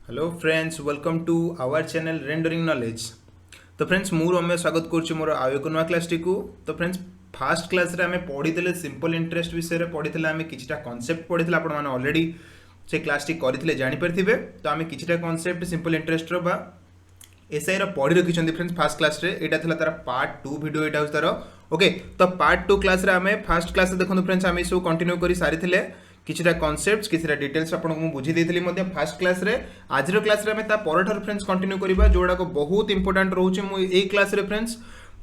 Hello friends, welcome to our channel rendering knowledge. तो friends मु रम्य स्वागत करुच्ची मोर आउ एक नुआ क्लास टी को। तो फ्रेंड्स फास्ट क्लास रे आमे पढ़ी सिंपल इंटरेस्ट विषय रे पढ़ी आमे किछटा कांसेप्ट पढ़ी आपण माने ऑलरेडी से क्लास टी करथिले जानि परथिबे। तो आमे किछटा कांसेप्ट सिंपल इंटरेस्ट रो बा एसआई रो पढ़ी रखिछन्ती फ्रेंड्स फास्ट क्लास रे। एटा थला तार पार्ट 2 वीडियो, एटा तार ओके। तो पार्ट 2 क्लास रे आमे फास्ट क्लास रे देखंतु फ्रेंड्स आमे सो कंटिन्यू करी सारिथिले किछटा कॉन्सेप्ट्स किछटा डिटेल्स आपन को बुझी देथिली मध्ये फास्ट क्लास रे। आज रो क्लास रे हमें ता परठर फ्रेंड्स कंटिन्यू करबा जोडा को बहुत इंपोर्टेंट रहउची। मु ए क्लास रे फ्रेंड्स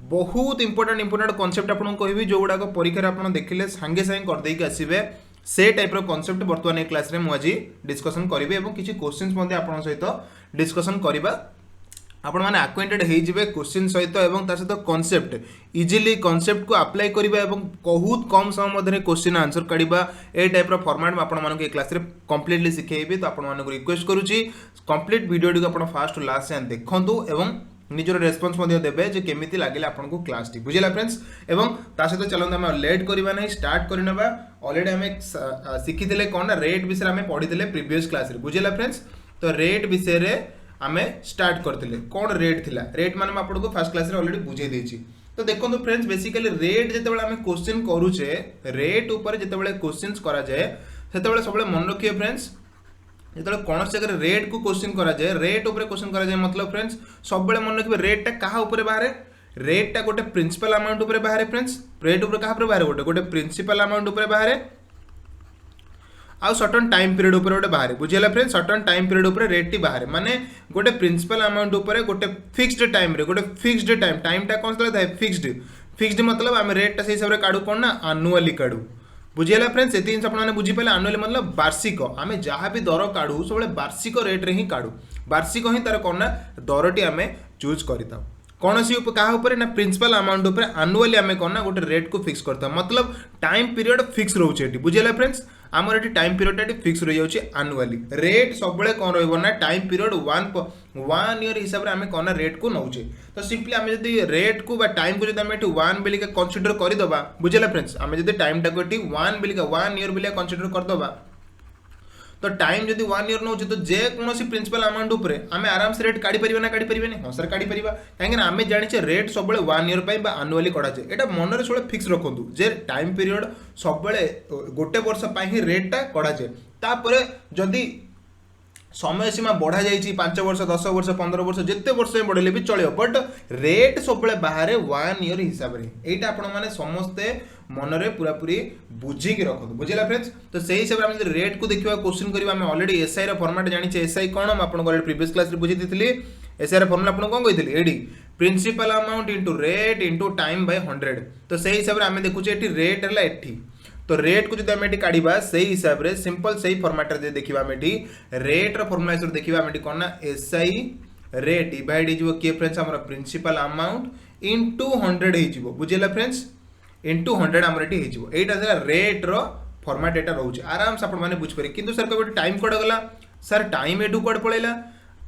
बहुत इंपोर्टेंट कॉन्सेप्ट आपन को कहबी जोडा को परीक्षा रे आपन देखिले संगे संगे कर देई के आसीबे। से टाइप रो कॉन्सेप्ट वर्तमान ए क्लास रे मु आज डिस्कशन करिवे एवं किछि क्वेश्चंस मध्ये आपन सहित डिस्कशन करिबा। आपण माने अक्वाइंटेड हे जिवे क्वेश्चन सहित एवं ता सहित कांसेप्ट इजीली कांसेप्ट को अप्लाई करिबा एवं बहुत कम समय मध्ये क्वेश्चन आंसर काढिबा। ए टाइप रो फॉर्मेट में आपण मानको ए क्लास रे कंप्लीटली सिखेइबे। तो आपण मानको रिक्वेस्ट करूची कंप्लीट वीडियो डी को आपण फास्ट टू लास्ट से देखंतु एवं निजर रेस्पॉन्स मध्ये देबे जे केमिति लागिले आपण को क्लास टी बुझिला फ्रेंड्स। एवं ता सहित चलंत हम लेट करबा नै स्टार्ट करिनबा। ऑलरेडी हमें सिखिथिले कोन रेट विषय हमें पढिथिले प्रीवियस क्लास रे बुझिला फ्रेंड्स। तो रेट विषय रे आमे स्टार्ट करथिले कोन रेट थिला। रेट माने मैं आपको फर्स्ट क्लास रे ऑलरेडी बुझे देछि। तो देखंतु फ्रेंड्स बेसिकली रेट जेते बेले हमें क्वेश्चन करूचे रेट ऊपर जेते बेले क्वेश्चंस करा जाय सेते बेले सबले मन रखिए फ्रेंड्स। जेते बेले कोन जगह रेट को क्वेश्चन करा जाय रेट ऊपर क्वेश्चन करा जाय मतलब फ्रेंड्स सब बेले मन रखिबे रेट टा कहा ऊपर बाहरे। रेट टा गोटे प्रिंसिपल अमाउंट ऊपर बाहरे फ्रेंड्स। रेट ऊपर कहा ऊपर बाहरे गोटे प्रिंसिपल अमाउंट ऊपर बाहरे आउ सर्टन टाइम पीरियड ऊपर गोटे बाहर बुझेला फ्रेंड्स। सर्टन टाइम पीरियड ऊपर रेट टी बाहर माने गोटे प्रिंसिपल अमाउंट ऊपर गोटे फिक्स्ड टाइम रे गोटे फिक्स्ड टाइम टा कोन थाए फिक्स्ड मतलब आम रेट टा से हिसाब रे काढू कोन ना एनुअली काढू बुझेला फ्रेंड्स। एति जिंस आपण माने बुझी पाले एनुअली मतलब वार्षिक आम जहाँ भी दर काढू सब वार्षिक रेट रे ही काढू। वार्षिक ही तार कोन ना दरटी आम चूज करता कौन सी क्या ऊपर ना प्रिंसिपल अमाउंट ऊपर एनुअली आम कौन ना गोटे रेट को फिक्स करता मतलब टाइम पीरियड फिक्स रोचे बुझेला फ्रेंड्स। आमर ये टाइम पीरियड फिक्स रही जाऊँगी एनुअली। रेट सब कौन रहा टाइम पीरियड वन ईयर हिसाब से आम कौन रेट को नौचे। तो सिंपली आम जब रेट को टाइम को जब आम वन बेलिका कनसीडर करदे बुझेला फ्रेंड्स। आम जब टाइम टाक वन बेलिका वन ईयर बेलिका कनसीडर करदे तो टाइम जब वन ईयर नौ तो जेकोसी प्रिंसिपल अमाउंट उपर आम आराम से रेट काढ़ी पारे ना काढ़ी पारे हाँ सर काढ़ी पार कहीं आम जाने रेट सब वन ईयर एनुअली कढ़ाए। यहाँ मन सब फिक्स रखु जे टाइम पीरियड सब गोटे वर्ष ही रेट टा कढ़ाए। तापर जदि समय सीमा बढ़ा जाइए 5 वर्ष 10 वर्ष 15 वर्ष जिते वर्ष बढ़ेले भी चलो बट रेट सब बाहर वन ईयर हिसाब से यहाँ आपण मैंने समस्ते मनरे पूरा पूरी बुझिकी रखु बुझेगा फ्रेंड्स। तो से हिसाब से रेट को देखा क्वेश्चन करेंगे आम ऑलरेडी एसआई रो फॉर्मेट जानी एसआई कौन आपको ऑलरेडी प्रीवियस क्लास बुझी दी। एसआई रो फॉर्मूला आपको कौन कही एडी principal amount into rate into time by 100। तो से हिसाब से आम देखुचे रेट है एठी। तो रेट को जब आम काढ़ा से हिसाब से सिंपल से फॉर्मेट रे देखा आम रेट रो फॉर्मूला देखा आम कौन ना एसआई रेट डिवाइड हो किए फ्रेंड्स आम प्रिंसिपल अमाउंट इंटू 100 हो बुझेगा फ्रेंड्स इंटू 100 आम ये रेट रो फॉर्मेट एटा रोचे आराम से आपने बुझीपारे। किंतु सर कभी टाइम कौट गला सर टाइम एटू कौट पड़ेगा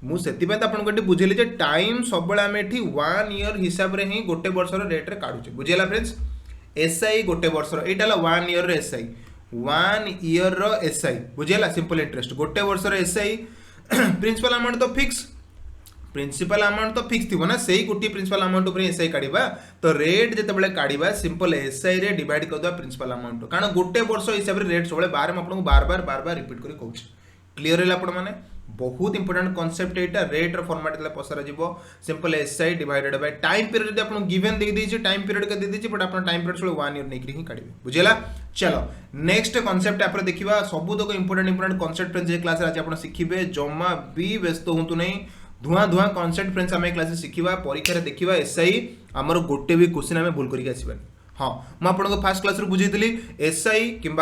मुझे आपको बुझेली टाइम सब आम ये वन ईयर हिसाब से ही गोटे वर्ष रेट रे काढ़ुचे बुझेगा फ्रेंड्स। एसआई गोटे वर्ष यहाँ one year SI one year SI बुझेगा सिंपल इंटरेस्ट गोटे वर्ष एसआई प्रिंसिपल अमाउंट तो फिक्स प्रिंसिपल अमाउंट तो फिक्स थी ना से गोटे प्रिंसिपल अमाउंट उपर एसआई काढ़ा। तो रेट जिते काढ़ा सिंपल एसआई रे डिवाइड करदे प्रिंसिपल अमाउंट कारण गोटे वर्ष हिसाब से रेट सब बार आपको बार बार रिपीट कर कहूँ क्लीयर है आपण मैंने बहुत इंपोर्टेंट कॉन्सेप्ट यहाँ रेट रो फॉर्मेट पसरा जीवो simple SI divided by time period जब आपको गिवन दे दीजिए टाइम पीरियड के दे दीजिए बट आपन टाइम पीरियड वन ईयर नहीं ही काढ़े बुझेला। चलो नेक्स्ट कॉन्सेप्ट आप देखिबा सबुतक इंपोर्टेंट कॉन्सेप्ट फ्रेंड्स क्लास आज आप शिखिबे जमा भी व्यस्त होतु नहीं धुआं कॉन्सेप्ट फ्रेंड्स आम क्लास शिखा परीक्षा देखा एसआई आमर गोटे भी क्वेश्चन आम भूल करके आसबानी। हाँ मुझे फास्ट क्लास बुझेली एसआई कि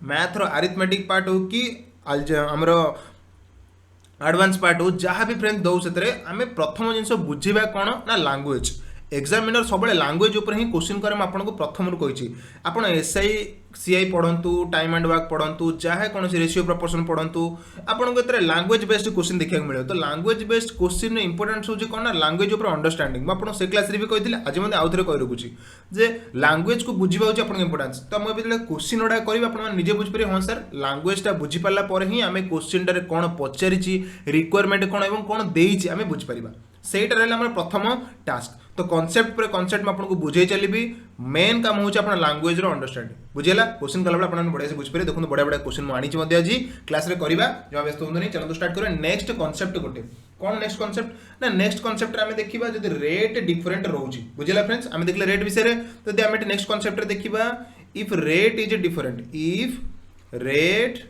मैथ रो अरिथमेटिक पार्ट हो कि आमर एडवांस पार्ट हो जहाँ भी फ्रेंड्स दौ से आम प्रथम जिन बुझा कौन ना लैंग्वेज एग्जामिनर सब लांगुएज उपर ही क्वेश्चन करे आपको प्रथम कही आप एसआई सीआई पढ़ंतु टाइम एंड वर्क पढ़ंतु चाहे कौन रेशियो प्रपोर्शन पढ़ंतु आपको एत लांगुएज बेस्ड क्वेश्चन देखा मिले तो लांगुएज बेस्ड क्वेश्चन इंपोर्टेंस होची कौन ना लांगुएज उपर अंडरस्टैंडिंग मुझे से क्लास भी कही आज मैं आउ थे कही रखुची जे लांगुएज को बुझा हूँ आप इंपोर्टेंस तो मुझे जो क्वेश्चन गुड़ा करी आपजे बुझीपारे हाँ सर लांगुएजटा बुझीपारा पर ही आम क्वेश्चन कौन पचारि रिक्वायरमेंट कौन और कौन देती आम बुझीपार सेटा रहा प्रथम टास्क तो कॉन्सेप्ट पर कॉन्सेप्ट आपको बुझे चलिए मेन काम होची अपना लैंग्वेज रो अंडरस्टैंडिंग बुझेला क्वेश्चन कला आप बढ़िया से बुझीपारे देखो बढ़िया बढ़िया क्वेश्चन मुझे आज क्लास रे करवा जमा व्यस्त हूँ नहीं चलो स्टार्ट करें नेक्स्ट कॉन्सेप्ट गोटे कौन नेक्स्ट कॉन्सेप्ट ना नेक्स्ट कॉन्सेप्ट आम देखा जो रेट डिफरेंट रोचे बुझेला फ्रेंड्स आम देखले रेट विषय तो आम नेक्स्ट कॉन्सेप्ट देखा if rate is different if rate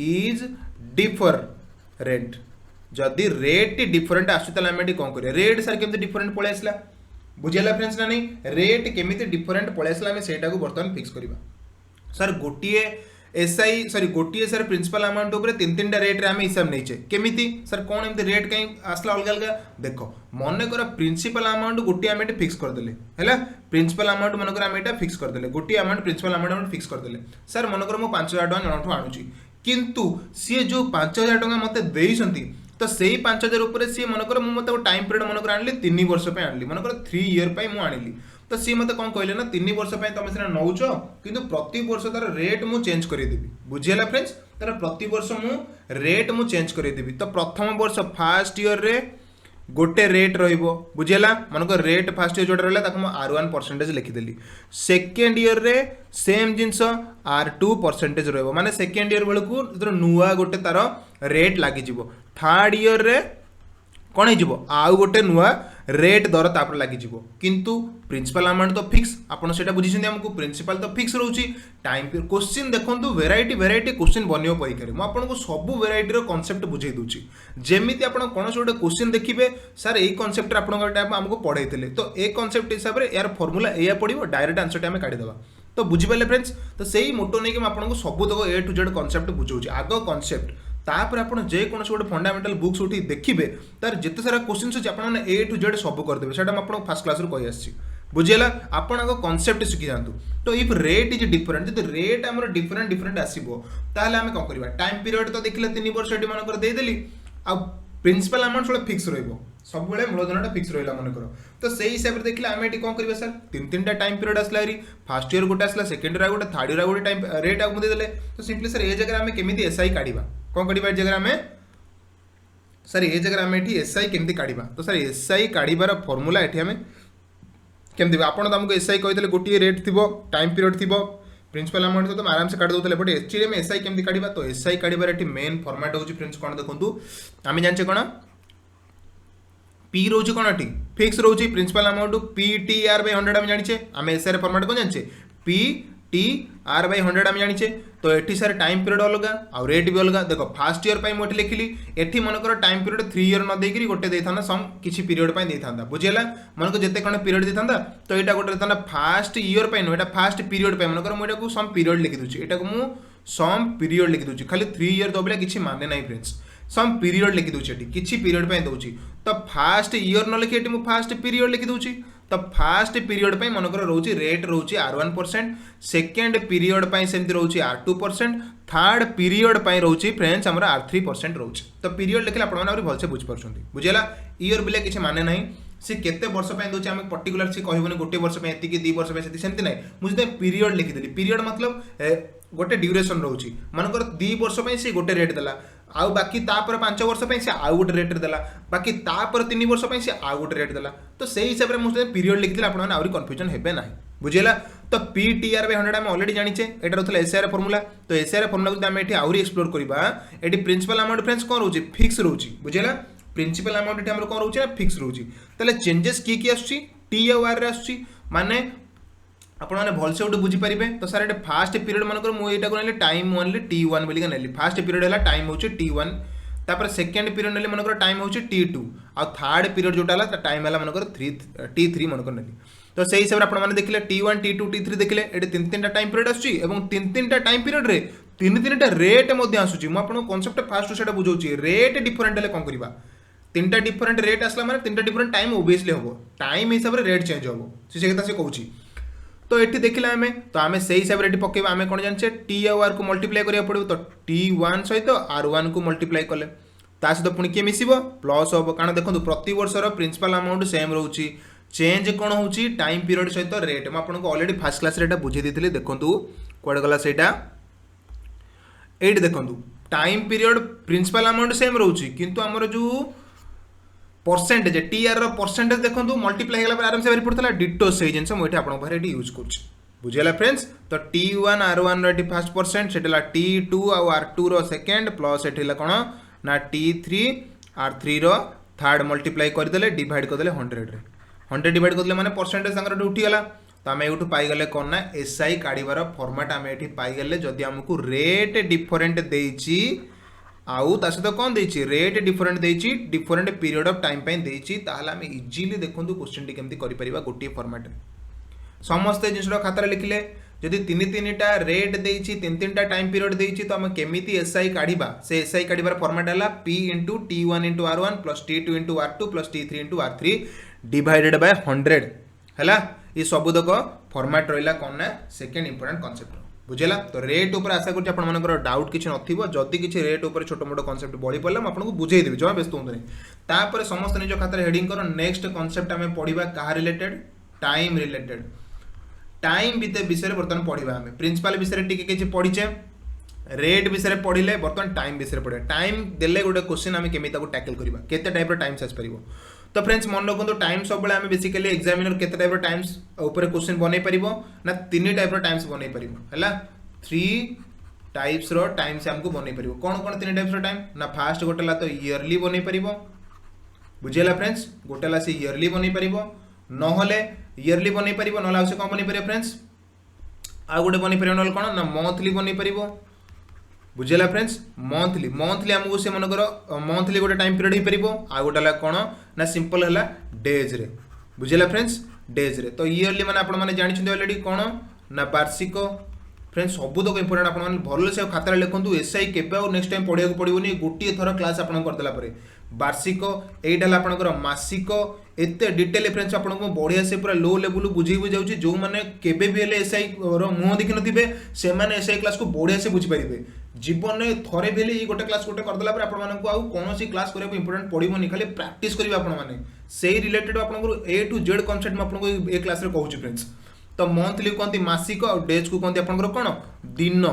is different जदि रेट डिफरेंट आसुला आम कौन करें रेट सर केमती डिफरेंट पलि आसला बुझेगा फ्रेंड्स ना नहीं रेट केमी डिफरेंट पलि आसला आम से बर्तमान फिक्स करवा सर गोटे एसआई सॉरी गोटे सर प्रिंसिपल अमाउंट उपर तीन तीन रेट रे आम हिसाब नहीं केमी सर कौन एमती रेट कहीं आसला अलग अलग देख मन कर प्रिंसिपल अमाउंट गोटे आम फिक्स करदे है प्रिंसिपल अमाउंट मनकर आम यहाँ फिक्स करदे गोटे अमाउंट प्रिंसिपल अमाउंट फिक्स करदे सर मनकर मुझे 5,000 टଙ୍କା जन आणुची किंतु सी जो 5,000 टଙ୍କା मत देइछंती तो से 5,000 उपर सी मनकर मुझे टाइम पीरियड मनकर आनी 3 वर्ष आनी मनकर 3 ईयर मुझे आनी तो सी मत कौन कहले ना 3 वर्ष तुम सीना नौच कि प्रति वर्ष तार रेट मु चेंज करदेवी बुझीगला फ्रेंड्स तार प्रति वर्ष मु रेट मु चेंज करदेवी तो प्रथम वर्ष फास्ट ईयर रे गोटे रेट रहिबो बुझेला मनकर रेट फास्ट ईयर जोटा रहा R1% लिखिदेली सेकेंड ईयर रे सेम जिनस R2% रहिबो माने सेकेंड ईयर बेलू जो नुआ गोटे तार रेट लगी थर्ड ईयर रे कौन हो आउ गोटे नुआ रेट दर तापर लगी किंतु प्रिंसिपल अमाउंट तो फिक्स आपन सेटा बुझी हमको प्रिंसिपल तो फिक्स रोची टाइम क्वेश्चन देखो वेराइटी वेराइटी क्वेश्चन बनइयो परीक्षा मुझे आपको सब वेराइटी कॉन्सेप्ट बुझे दूची जेमिति आपन कौन गोटे क्वेश्चन देखिए सर यही कॉन्सेप्ट आपको पढ़ाई तो ए कॉन्सेप्ट हिसाब से यार फॉर्मूला या पड़ो डायरेक्ट आंसर आम काढ़ीदेवा तो बुझीपारे फ्रेंड्स तो सही मोटो नहीं कि आपको सब तक ए टू जेड कॉन्सेप्ट बुझाऊँ आग कॉन्सेप्ट तापर आप जेकोसी गोटे फंडामेंटाल बुक्स उठी देखिए तार जिते सारा क्वेश्चन अच्छे आप ए टू जेड सब करदे से आपको फास्ट क्लास कही आसी बुझेगा आप कॉन्सेप्ट शिखी जातु तो इफ रेट इज डिफरेंट जो रेट आम डिफरेंट डिफरेंट आसो ताल आम कौन करवा टाइम पीरियड तो देखिए 3 वर्ष ये मनकर देदेली आ प्रिंसिपल अमाउंट सब फिक्स रहिबो सब मूलधनटा फिक्स रहा मनकर तो से हिसाब से देखिए आम ये कौन करवा सर तीन तीन टाइम पीरियड आसला फास्ट ईयर गोटे आसला सेकेंड ईयर गोटे थर्ड ईयर गोटे टाइम रेट आगे देदेले तो सिंपली सर ये जगह आम केमी एसआई काढ़ा कौन काढ़ा जगह आम सर ये जगह आम ये एसआई केमती काढ़ा तो सर एसआई काढ़ार फर्मूला ये आम केमती आपड़ तुमको एसआई कहते गोटे रेट थी टाइम पीरियड थी प्रिंसिपल अमाउंट तो तुम आराम से काढ़ दे बट एक्चुअली में एसआई केमती काढ़ा तो एसआई काढ़ार ये मेन फर्माट हो फ्रेंड्स कौन देखो आम जाने कौन पी रोज कौन टी फिक्स रोज principal amount P T R by 100 आम जाने आम एसआई फर्माट कौन जाने पी टी आर बाय 100 आम जाने तो ये सर टाइम पीरियड अलग आउ रेट भी अलग देखो फास्ट ईयर मुझे लिखिली एटी मनकर टाइम पीरियड 3 ईयर न देकर गोटे देता सम किसी पीरियड देता बुझेगा मनक जिते कौन पीरियड देता तो यहाँ गोटे देता फास्ट ईयर नुह फास्ट पीरियड मनकर मुझे सम पीरियड लिखी दूसरी यहाँ को सम पीरियड लिखी दूसरी खाली 3 ईयर दबिला किसी माने ना फ्रेंड्स सम पीरियड लिखी दूसरी किसी पीरियड दूसरी तो फास्ट ईयर न लिखी मुझे फास्ट पीरियड लिखी दूसरी तो फास्ट पीरियड मनकर रोचे रेट रोचे R1% सेकेंड पीरियड सेमती रोचे R2% थर्ड पीरियड रोचे फ्रेंड्स आम R3% रोचे तो पीरियड लिखले आप भलसे बुझीपार बुझेगा ईयर बिले किसी माने ना सी केते वर्ष दूसरे आम पर्टिकुलर सी कहबनी गोटे वर्ष एति 2 वर्ष सेमती ना मुझे पीरियड लिखिदेली पीरियड मतलब गोटे ड्यूरेशन रोचे मनकर 2 वर्ष सी गोटे रेट देला आउ बाकी तापर 5 वर्ष से आउ गोटे रेट देला बाकी तापर 3 वर्ष से आउ गोटे रेट देला तो से हिसाब से मुझे पीरियड लिखिदेली आप कन्फ्यूजन हेबे ना बुझेगा तो पी टी आर बाय 100 आम अलरेडी जानिचे एटा रहला एसआईआर फॉर्मूला तो एसआईआर फॉर्मूला को आम ये आउरी एक्सप्लोर करबा एटी प्रिंसिपल अमाउंट फ्रेंड्स कौन रोचे फिक्स रोचे बुझेगा प्रिंसिपल अमाउंट ये कौन रोचे फिक्स रोचे ताले चेंजेस की आसुची टी और आर रे आसुची माने आपण मैंने भलसे गोटे बुझीपारे तो सर ये फास्ट पीरियड मनकर मुझे टाइम ओनली T1 बोलिक नेली फास्ट पीरियड है टाइम हूँ T1 तापर सेकेंड पीरियड नेली मनकर टाइम हूँ T2 आ थर्ड पीरियड जोटा है टाइम है मनकर T3 मनकर नेली तो से हिसाब से आपने देखिले T1 T2 T3 देखिले ये तीन तीन टाइम पीरियड आसुची एवं तीन तीन टाइम पीरियड रे तीन तीन रेट आसूची मुझे कॉन्सेप्ट फास्ट से बुझाऊँ रेट डिफरेंट है कौन करवा तीनटा डिफरेंट रेट आसला माने तीनटा डिफरेंट टाइम ओबियसली हम टाइम हिसाब से रेट चेंज हम से कथा से कहूँ तो ये देखला आम तो आम से हिसाब से पकेबा आम कौन जाने टी आर को मल्टीप्लाई करा पड़ो तो T1 सहित R1 को मल्टीप्लाई कले ता सहित पुणी किए मिस प्लस हम कारण देखो प्रति वर्षर प्रिंसिपल अमाउंट सेम रोचे चेंज कौन हो टाइम पीरियड सहित रेट मुझे आपको ऑलरेडी फास्ट क्लास रे बुझे देती देखूँ कौड़े गला से ये देखूँ time period principal amount same रोचे किंतु आमर जो परसेंटेज टीआर परसेंटेज देखो मल्टीप्लाई होगा आराम से बाहर पड़ता डिटो से जिन मुझे आपको यूज कर बुझेगा फ्रेंड्स तो T1 R1 row first percent से T2 आउ R2 रो सेकेंड प्लस ये कौन ना T3 R3 रो थर्ड मल्टीप्लाई करदे डिवाइड करदे 100 डिवाइड करदे माने परसेंटेज उठीगला तो आम ये पाईगले कौन ना SI काढ़ार फर्माट आम ये पाईगले जदि आमको रेट डिफरेंट देची आउ ता सहित कौन देची रेट डिफरेंट देची डिफरेंट पीरियड ऑफ टाइम पे देची ताहले आम इजीली देखंतु क्वेश्चन टी केमती करि परिबा गोटे फॉर्मेट समस्त जिनसटा खातार लिखले जदि तीन रेट देची तीन टाइम पीरियड देची तो आम केमिति एसआई काढिबा से एसआई काढिबार फॉर्मेट हला P * T1 * R1 + T2 * R2 + T3 * R3 divided by 100 हला ये सबुदक फॉर्मेट रहिला कोन ना सेकंड इंपोर्टेंट कांसेप्ट बुझेला तो रेट ऊपर आशा करछि आपण मानकर डाउट किछि नथिबो जदि किछि रेट ऊपर छोटो मोटो कांसेप्ट बळी पड़ला म आपनको बुझेई देबी जमा व्यस्त होंदरे तापर समस्त निज खातार हेडिंग करो नेक्स्ट कांसेप्ट हमें पढिबा कहा रिलेटेड टाइम विषय बर्तमान पढ़ा आम प्रिंसिपल विषय टी किसी पढ़ीचे रेट विषय पढ़ले बर्तमान टाइम विषय पढ़ा टाइम देले गोटे क्वेश्चन आम केमी टैकल करवा केते टाइप टाइम्स आसपर तो फ्रेंड्स मन रखु टाइम सब आम बेसिकली एग्जामिनर केते टाइप टाइम्स ऊपर क्वेश्चन बनई पार ना तीन टाइप टाइम्स बनई पार है 3 टाइप्स रो टाइम्स आमको बनई पार कौन कौन 3 टाइप्स रो टाइम ना फास्ट गोटेला तो इयरली बनई पार बुझेगा फ्रेंड्स गोटेला से इयरली बनई पार नहले इयरली बनई पार ना कौन बनई पार फ्रेंड्स आ गोटे बनई पार ना कौन ना मंथली बनई पार बुझेगा फ्रेंड्स मंथली आमको से मनकर मंथली गोटे टाइम पीरियड हो पार आ गोटे कौन ना सिंपल है डेज रे बुझेगा फ्रेंड्स डेज रे तो इयरली मैंने आप जानते ऑलरेडी कौन ना वार्षिक फ्रेंड्स सबुतक इंपोर्टेंट आप भल से खातार लिखुँ एसआई केबे और नेक्स्ट टाइम पढ़ाक पड़ोनी गोटे थर क्लास आप करदेला वार्षिक यहीटा आपंकर मासिक एत डिटेल फ्रेंड्स आपको बढ़िया से पूरा लो लेवल बुझे बुझे जो मैंने केबे भी एसआई मुह देखी नथिबे से माने एसआई क्लास को बढ़िया से बुझीपारे जीवन में थरे भी ये गोटे क्लास गोटे करदेला आपको कौन क्लास करने इंपोर्टेंट पड़ोनी खाली प्रैक्टिस करेंगे आपने से रिलेटेड आपको A to Z कॉन्सेप्ट आपको ए क्लास रे कहूँ फ्रेंड्स तो मंथली कहते मासिक और डेज को कहते आपंकर कौन दिन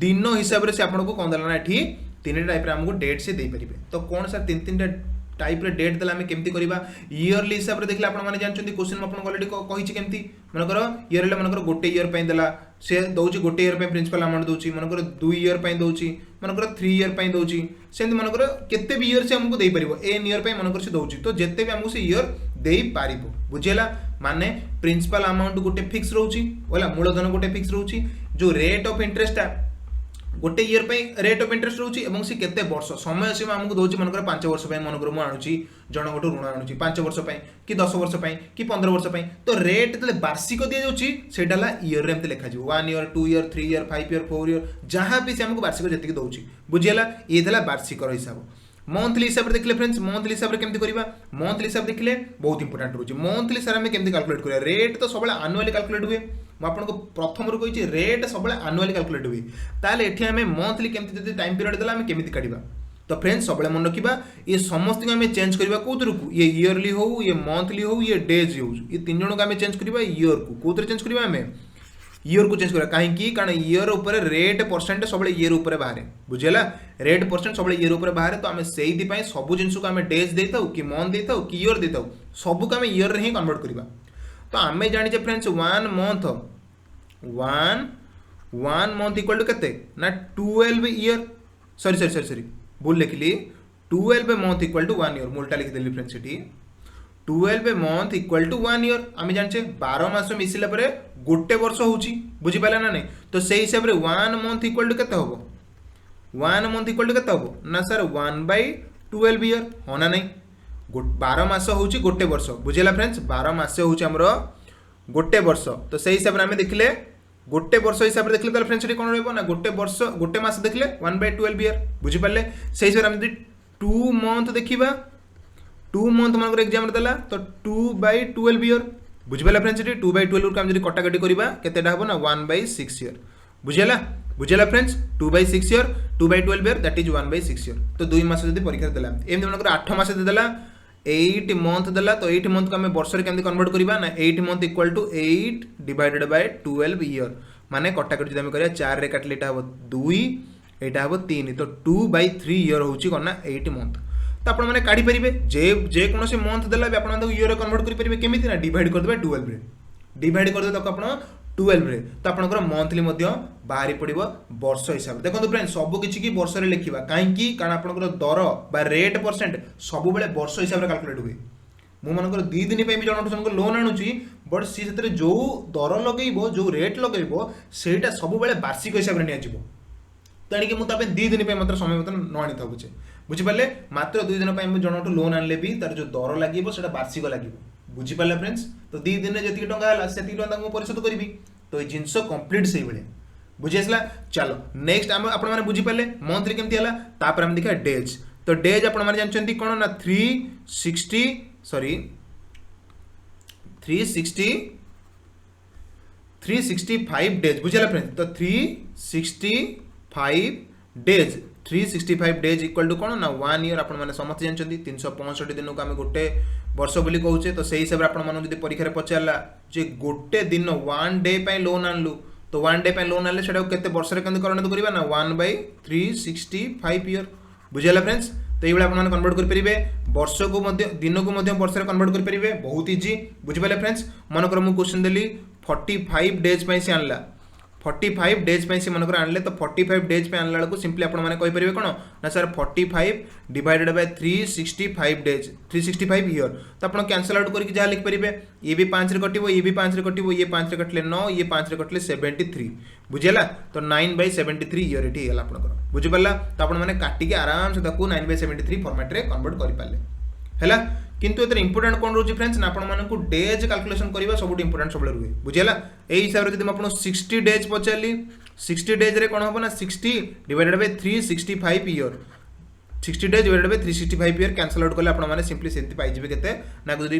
दिन हिसाब से आपको कौन देला ये 3 टाइप आमको डेट से दे पारे तो कौन सर 3 टाइप रे डेट देला हमें केमती करबा इयरली हिसाब रे देखले आपण माने जानचंती क्वेश्चन आपन ऑलरेडी कहिछि केमती मनकर इयरली मनकर गोटे इयर पय देला से दउची गोटे इयर पय प्रिंसिपल अमाउंट दउची मनकर 2 इयर पय दउची मनकर 3 इयर पय दउची सेंति मनकर केते भी इयर से हमको देई परिबो एन इयर पय मनकर से दउची तो जेते भी हमको से इयर देई पारिबो बुझेला माने प्रिंसिपल अमाउंट गोटे फिक्स रहउची होला मूलधन गोटे फिक्स रहउची जो रेट ऑफ इंटरेस्ट गोटे इयर पे रेट ऑफ इंटरेस्ट रोची एवं सी केते वर्ष समय सीमा हमको दोची मनकर 5 वर्ष पे मनकर मु आणुची जण गोटे ऋण आणुची 5 वर्ष पे कि 10 वर्ष पे कि 15 वर्ष पे तो रेट तले वार्षिक दिया जाउची सेटाला इयर रे एमते लिखा जी 1 year 2 year 3 year 5 year 4 year जहां भी से हमको वार्षिक जति दउची बुझियला ये देला वार्षिक रो हिसाब मंथली हिसाब रे देखले फ्रेंड्स मंथली हिसाब रे केमती करबा मंथली हिसाब देखले बहुत इंपोर्टेंट रोची मंथली सर हम केमती कैलकुलेट करिया रेट तो सबले एनुअली कैलकुलेट हुए आपको प्रथम रू कही रेट सब एनुअली कैलकुलेट हुए ताले एठी हमें मंथली केमती जदि टाइम पीरियड देला हमें केमती काढिबा तो फ्रेंड्स सब मन रखिबा ये समस्त हमें चेंज करबा कोथर को ये इयरली हो ये मंथली हो ये डेज हो ये तीन जन को हमें चेंज करबा ईयर को कोथर चेंज करबा हमें ईयर को चेंज करबा काहे की कारण ईयर ऊपर रेट परसेंट सब ईयर ऊपर बाहर बुझेला रेट परसेंट सब ईयर ऊपर बाहर तो हमें सेही पई सब जिंस को हमें डेज देताऊ कि मंथ देताऊ कि ईयर देताऊ सब को हमें ईयर रे ही कन्वर्ट करबा तो हमें जानि फ्रेंड्स 1 मंथ इक्वल टू केते ना 12 ईयर सॉरी भूल लिखली 12 मंथ इक्वल टू 1 ईयर मूलटा लिख देली फ्रेंड्स एठी 12 मंथ इक्वल टू 1 ईयर आमे जानचे 12 मास मिसिला परे गोटे वर्ष होउची बुझी पाला ना नहीं तो से हिसाब रे 1 मंथ इक्वल टू केते होबो 1 मंथ इक्वल टू केते होबो ना सर 1/12 ईयर होना नहीं 12 मास होउची गोटे वर्ष बुझेला फ्रेंड्स 12 मास होउची हमरो गोटे वर्ष तो से हिसाब रे हमें देखले गोटे वर्ष हिसाब से देखले फ्रेंड्स कौन रहा ना गोटे वर्ष गोटे मास देखले 1/12 ईयर बुझीपारे से हिसाब से 2 मंथ देखा 2 मंथ मानकर एग्जाम देला तो 2/12 ईयर बुझिपाला फ्रेंड्स ये 2/12 को हम जब कटाकटी करवा केतेटा हबो ना 1/6 ईयर बुझिला बुझिला friends 2/6 year 2/12 year that is 1/6 year तो 2 मास जब परीक्षा देला एमती मानकर 8 मास देला 8 मंथ देला तो 8 मंथ को आम वर्ष केमती कन्वर्ट करवा ना 8 month equal to 8 divided by 12 year माने कटाकटी जब करिया 4 रे काटले एटा हबो 2 एटा हबो 3 तो 2/3 ईयर होची कोना 8 मंथ तो आपण माने काढी परिबे जे कोन से मंथ देला बे आपण ईयर कन्वर्ट करि परिबे केमिति ना डिवाइड कर देबे 12 रे डिवाइड कर देबे तो आपण 12 रे तो आपनकर मंथली मध्य बाहरी पड़िबो वर्ष हिसाब देखो फ्रेंड्स सब किछि की वर्ष रे लिखिबा काहे की कारण आपनकर दर बा रेट परसेंट सब बेले वर्ष हिसाब रे कैलकुलेट हुए मु मनकर 2 दिन पे भी जण को लोन आनुची बट सी सेतरे जो दर लगेइबो जो रेट लगेइबो सेटा सब बेले वार्षिक हिसाब रे निया जिवो तणी कि मु तापे 2 दिन पे मात्र समय मत न आनी थाबुचे बुझि पाले मात्र 2 दिन पे जण लोन आनले भी तार जो दर लागिबो सेटा वार्षिक लागिबो बुझी पाले फ्रेंड्स तो 2 दिन जति टंका हला सेति टंका मु परिशोध करबी तो ये जिनस कंप्लीट सही बळे बुझी आसला चलो नेक्स्ट हम आपण माने बुझी पाले मंथली केमती हला तापर हम देखा डेज तो डेज आपण माने जानचंती कोन ना 365 डेज बुझिला फ्रेंड्स तो 365 डेज 365 डेज इक्वल टू कोन ना 1 ईयर आपण माने समस्त जानचंती 365 दिन को हम गोटे वर्ष बोली कहूचे तो सही हिसाब से आपण मानु जदी परीक्षा रे पचारला जे गोटे दिन 1 डे पे लोन आनलु तो 1 डे पे लोन आनले सेटा केते वर्ष रे केंद करन करिबा ना 1/365 ईयर बुझिला फ्रेंड्स तो एबे आपण माने कन्वर्ट कर परिबे वर्ष को मध्य दिन को मध्य वर्ष रे कन्वर्ट कर परिबे बहुत इजी बुझि पाले फ्रेंड्स मन कर मु क्वेश्चन देली 45 डेज पे से आनला 45 डेज पे से मनकर आनले तो 45 डेज पे आनला को सिंपली आपण माने कहि परिबे कोन ना sir 45 divided bye 365 days 365 year तो आपण कैंसिल आउट करके जा लिख परिबे ये भी 5 रे कटिबो ये भी 5 रे कटिबो ये 5 रे कटले 9 ये 5 रे कटले 73 बुझिला तो 9/73 ईयर एठी हला आपनकर बुझि पल्ला तो आपण माने काटी के आराम से ताकू 9/73 फॉर्मेट रे कन्वर्ट करि पाले हला किंतु एतर इंपोर्टेंट कोन रोची फ्रेंड्स ना आपण मानकु डेज कैलकुलेशन करबा सबुट इंपोर्टेंट सबले रुए बुझिला एई हिसाब रे जदि आपण 60 डेज पचाली 60 डेज रे कोन होबो ना 60 divided by 365 year 60 days divided by 365 year cancel out करले आपण माने सिंपली सेंति पाइ जिवे केते ना जदि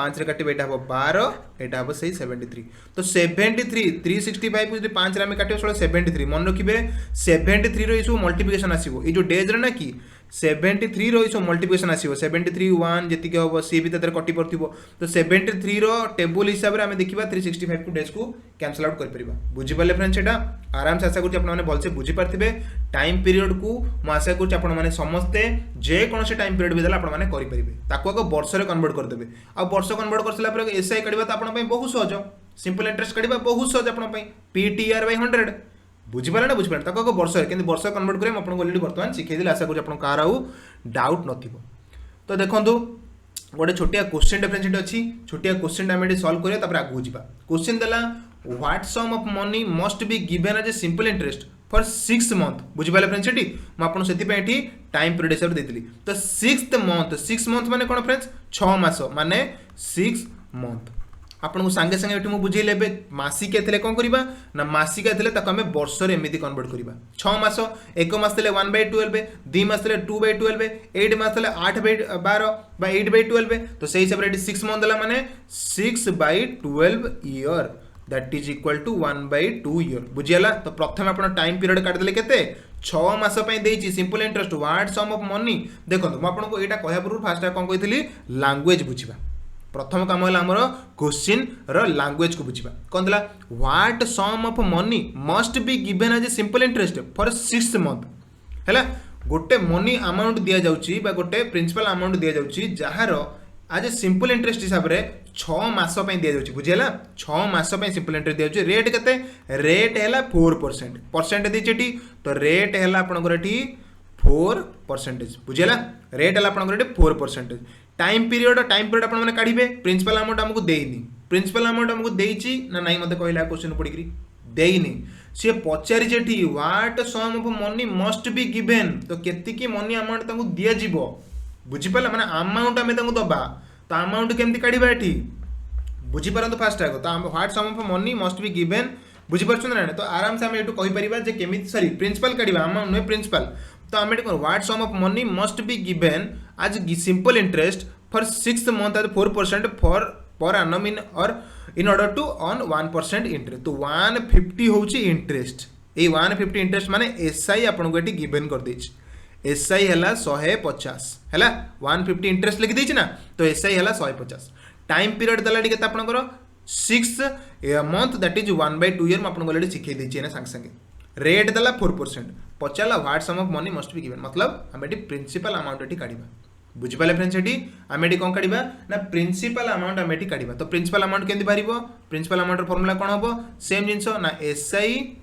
5 रे काटिबे एटा हबो 12 एटा हबो सही 73 तो 73 365 को जदि 5 रे हम काटिबो 73 मन रखिबे 73 रो इसु मल्टीप्लिकेशन आसीबो ए जो डेज रे ना की 73 रो इसो मल्टीप्लिकेशन आसीबो 73 1 जति के होबो सी भी ततर कटि परथिबो तो 73 रो टेबल हिसाब रे हमें देखिबा 365 को डेज को कैंसिल आउट कर परिबा बुझि पाले फ्रेंड्स एटा आराम से आशा करछि आपण माने भलसे बुझि पारथिबे टाइम पीरियड को म आशा करछि आपण माने समस्ते जे कोनसे टाइम पीरियड बिदला आपण माने करि परिबे ताको आको वर्ष रे कन्वर्ट कर देबे आ वर्ष कन्वर्ट करसला पर एसआई काढिबा त आपण पई बहुत सहज सिंपल इंटरेस्ट काढिबा बहुत सहज आपण पई पीटीआर बाय 100 बुझिपारे ना बुझिपारे ताको वर्ष के वर्ष कन्वर्ट करे आपको ऑलरेडी वर्तमान शिखाई दिले आशा करूँ आपको कार आउ डाउट नथिबो तो देखंतु गोटे छोटिया क्वेश्चन डिफरेंस अच्छी छोटिया क्वेश्चन आम सॉल्व करिया तापर आगु जिबा क्वेश्चन देला what sum of money must be given as a simple interest for 6 month बुझिपाले फ्रेंड्स एटी म आपन सेति पे एटी टाइम पीरियड हिसाब देतिली तो 6 मंथ माने कोन फ्रेंड्स 6 मास माने 6 मंथ आपन को संगे संगे एटी मु बुझी लेबे मासिक एथले कोन करबा ना मासिक एथले ताको हमें वर्ष रे एमिति कन्वर्ट करबा 6 मास एक मास तले 1/12 2 मास तले 2/12 8 मास तले 8/12 बा 8/12 तो सही हिसाब रे 6 मंथ दला माने 6/12 year that is equal to 1/2 year बुझियाला तो प्रथम आपण टाइम पीरियड काट देले केते 6 मास पई देछि simple interest what sum of money देखो म आपन को एटा कहया पूर्व फास्ट कोन कहितली लैंग्वेज बुझिबा प्रथम काम है आमर क्वेश्चन रो लैंग्वेज को बुझा कौन दिला what sum of money must be given as a simple interest for 6 month है गोटे मनी अमाउंट दि जाउची बा गोटे प्रिंसिपल अमाउंट दि जाउची जहार आज ए सिंपल इंटरेस्ट हिसाब रे 6 मास पई दि जाउची बुझियला 6 मास पई सिंपल इंटरेस्ट दि जाउची रेट केते रेट हैला 4% परसेंट दी चेटी तो रेट हैला आपन गोरेटी 4% बुझियला रेट हैला आपन गोरेटी 4% टाइम पीरियड आपण माने काढिबे प्रिंसिपल अमाउंट हमको देइनी प्रिंसिपल अमाउंट हमको देइची ना नाही मते कहला क्वेश्चन पढिकरी देइनी से पचारि जेठी what sum of money must be given तो केति की मनी अमाउंट तांको दिया जिवो बुझि पाला माने अमाउंट हमें तांको दबा तो अमाउंट केमति काढिबा एठी बुझि परंतु फास्ट आगो तो what sum of money must be given बुझि परछन ना तो आराम से हम एटू कहि परिबा जे केमिति सॉरी प्रिंसिपल काढिबा अमाउंट नो प्रिंसिपल तो आम what sum of money must be given as simple interest for 6th month at 4% for per annum in order to earn 1% interest. तो 150 होची इंटरेस्ट, ये 150 इंटरेस्ट माने एसआई आपन को एटी गिवन कर देछि, एसआई हला 150 हला 150 इंटरेस्ट लिखि देछि ना, तो एसआई हला 150. टाइम पीरियड दलाडी केता आपनकर 6 मंथ दैट इज 1/2 ईयर. म आपन को सिखै देछि ना संग संगे. रेट दला 4%. पचाला what sum of money must be given, मतलब हम एटी प्रिंसिपल अमाउंट एटी काढिबा. बुझी पाले फ्रेंड्स, एटी हम एटी कोन काढिबा ना प्रिंसिपल अमाउंट हम एटी काढिबा. तो प्रिंसिपल अमाउंट केंति बारिबो, प्रिंसिपल अमाउंट रो फार्मूला कोन हबो, सेम जिंसो ना SI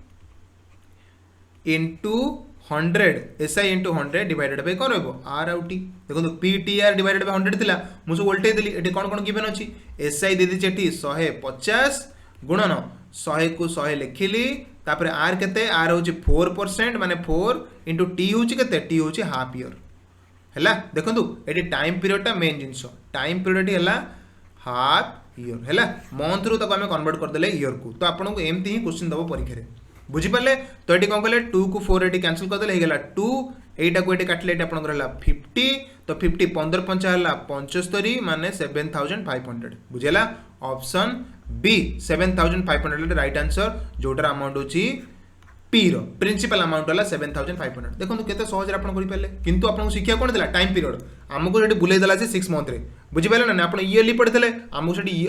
into 100, SI into 100 divided by कोन रहबो आर आउट टी. देखो पीटीआर डिवाइडेड बाय 100 थिला, मु सब उल्टे देली. एटी कोन कोन गिवन अछि, एसआई दे दिछि एटी 150 गुणन 100 को 100 लिखिली, तापर आर केते, आर होची 4% माने 4 इनटू टी होची केते, टी होची हाफ ईयर हैला. देखंतु एटी टाइम पीरियड टा मेन जिंसो, टाइम पीरियड हैला हाफ ईयर हैला. मंथ रु तको हमें कन्वर्ट कर देले ईयर को. तो आपन को एमती ही क्वेश्चन दबो परीक्षा रे. बुझी पाले. तो एटी कोन कहले 2 को 4 एटी कैंसिल कर देले, हे गेला 2, एटा को एटी काटले एटी आपन को रहला 50. तो 50 15 5 हला 75 माने 7500. बुझेला. ऑप्शन बी 7500 राइट आंसर, जोटर अमाउंट होची पी रो प्रिंसिपल अमाउंट वाला 7500. देखो केते सहज रे आपण करि पाले, किंतु आपण शिक्षा कोन देला टाइम पीरियड हमको जेटी बुले देला से 6 मंथ रे. बुझी पाले ना, आपण ईयरली पढितले हमको सेटी